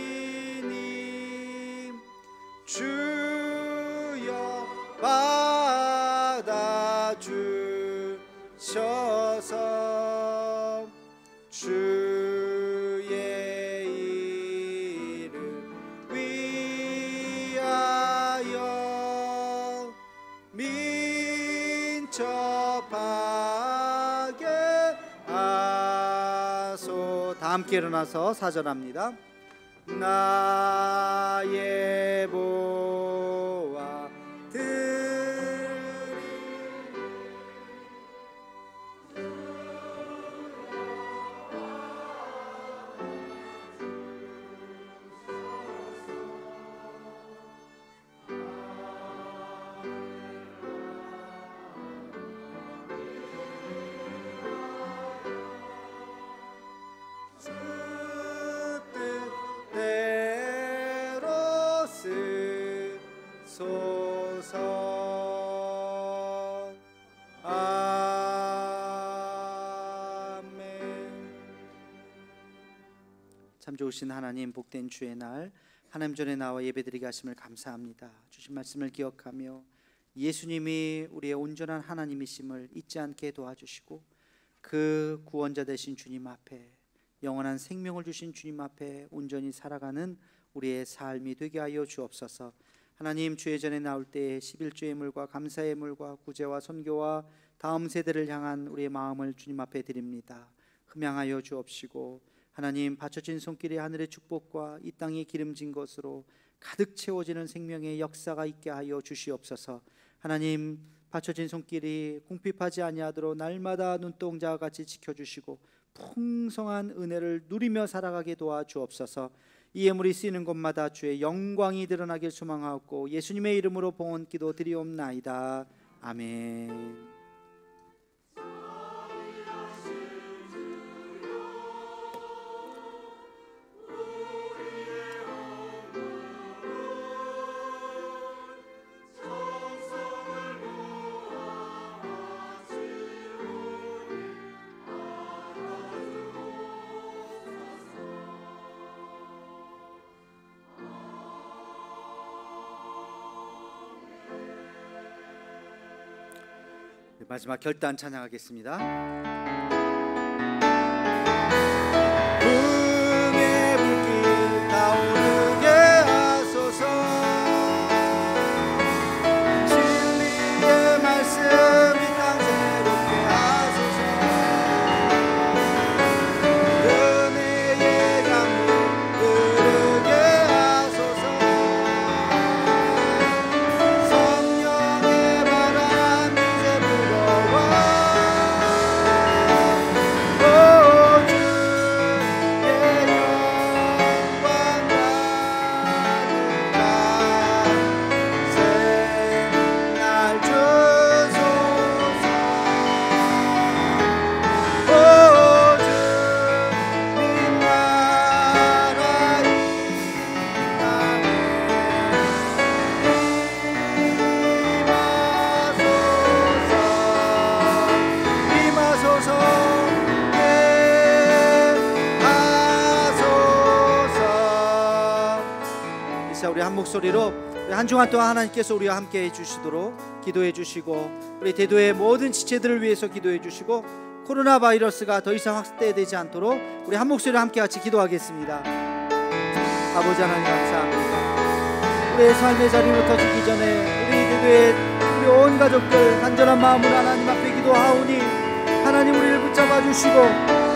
주여 받아 주셔서 주의 이름 위하여 민첩하게 하소. 다 함께 일어나서 사절합니다. 나의 보아 뜻대로 쓰소서. 아멘. 참 좋으신 하나님, 복된 주의 날 하나님 전에 나와 예배드리게 하심을 감사합니다. 주신 말씀을 기억하며 예수님이 우리의 온전한 하나님이심을 잊지 않게 도와주시고 그 구원자 되신 주님 앞에, 영원한 생명을 주신 주님 앞에 온전히 살아가는 우리의 삶이 되게 하여 주옵소서. 하나님, 주의 전에 나올 때 11조의 물과 감사의 물과 구제와 선교와 다음 세대를 향한 우리의 마음을 주님 앞에 드립니다. 흠양하여 주옵시고 하나님, 받쳐진 손길이 하늘의 축복과 이 땅이 기름진 것으로 가득 채워지는 생명의 역사가 있게 하여 주시옵소서. 하나님, 받쳐진 손길이 궁핍하지 아니하도록 날마다 눈동자와 같이 지켜주시고 풍성한 은혜를 누리며 살아가게 도와주옵소서. 이 예물이 쓰이는 곳마다 주의 영광이 드러나길 소망하옵고 예수님의 이름으로 봉헌 기도 드리옵나이다. 아멘. 마지막 결단 찬양하겠습니다. 불의 불길 타오르게 하소서. 진리의 말씀 이 땅 새롭게 하소서. 은혜의 강물 흐르게 하소서. 성령의 바람 이제 불어와. 우리 한 목소리로 한 주간 동안 하나님께서 우리와 함께 해주시도록 기도해 주시고 우리 대도의 모든 지체들을 위해서 기도해 주시고 코로나 바이러스가 더 이상 확대되지 않도록 우리 한 목소리로 함께 같이 기도하겠습니다. 아버지 하나님 감사합니다. 우리의 삶의 자리로 터지기 전에 우리 대도의 우리 온 가족들 간절한 마음으로 하나님 앞에 기도하오니 하나님 우리를 붙잡아 주시고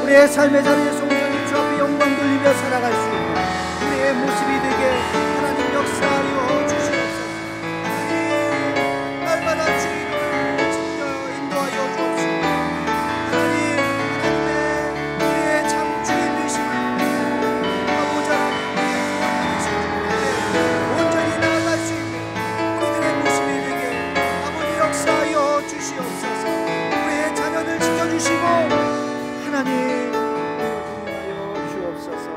우리의 삶의 자리에서 온전히 주 앞에 영광 돌리며 살아갈 수 있는 우리의 모습이 되게 역사하여 주시옵소서. 하나님, 날마다 주 이름을 지켜 인도하여 주옵소서. 하나님, 하나님의 우리의 참 주인 되심을 아버지 하나님 온전히 나아갈 수 있는 우리들의 모습이 되게 아버지 역사하여 주시옵소서. 우리의 자녀들 지켜주시고 하나님 동행하여 주옵소서.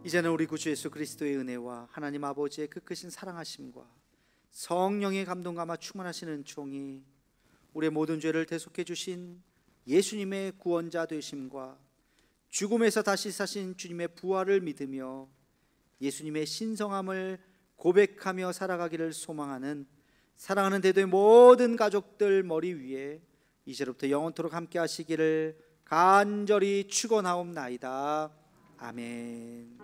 이제는 우리 구주 예수 그리스도의 은혜와 하나님 아버지의 그 크신 사랑하심과 성령의 감동감화 충만하시는 종이 우리의 모든 죄를 대속해 주신 예수님의 구원자 되심과 죽음에서 다시 사신 주님의 부활을 믿으며 예수님의 신성함을 고백하며 살아가기를 소망하는 사랑하는 대도의 모든 가족들 머리 위에 이제부터 영원토록 함께 하시기를 간절히 축원하옵나이다. 아멘.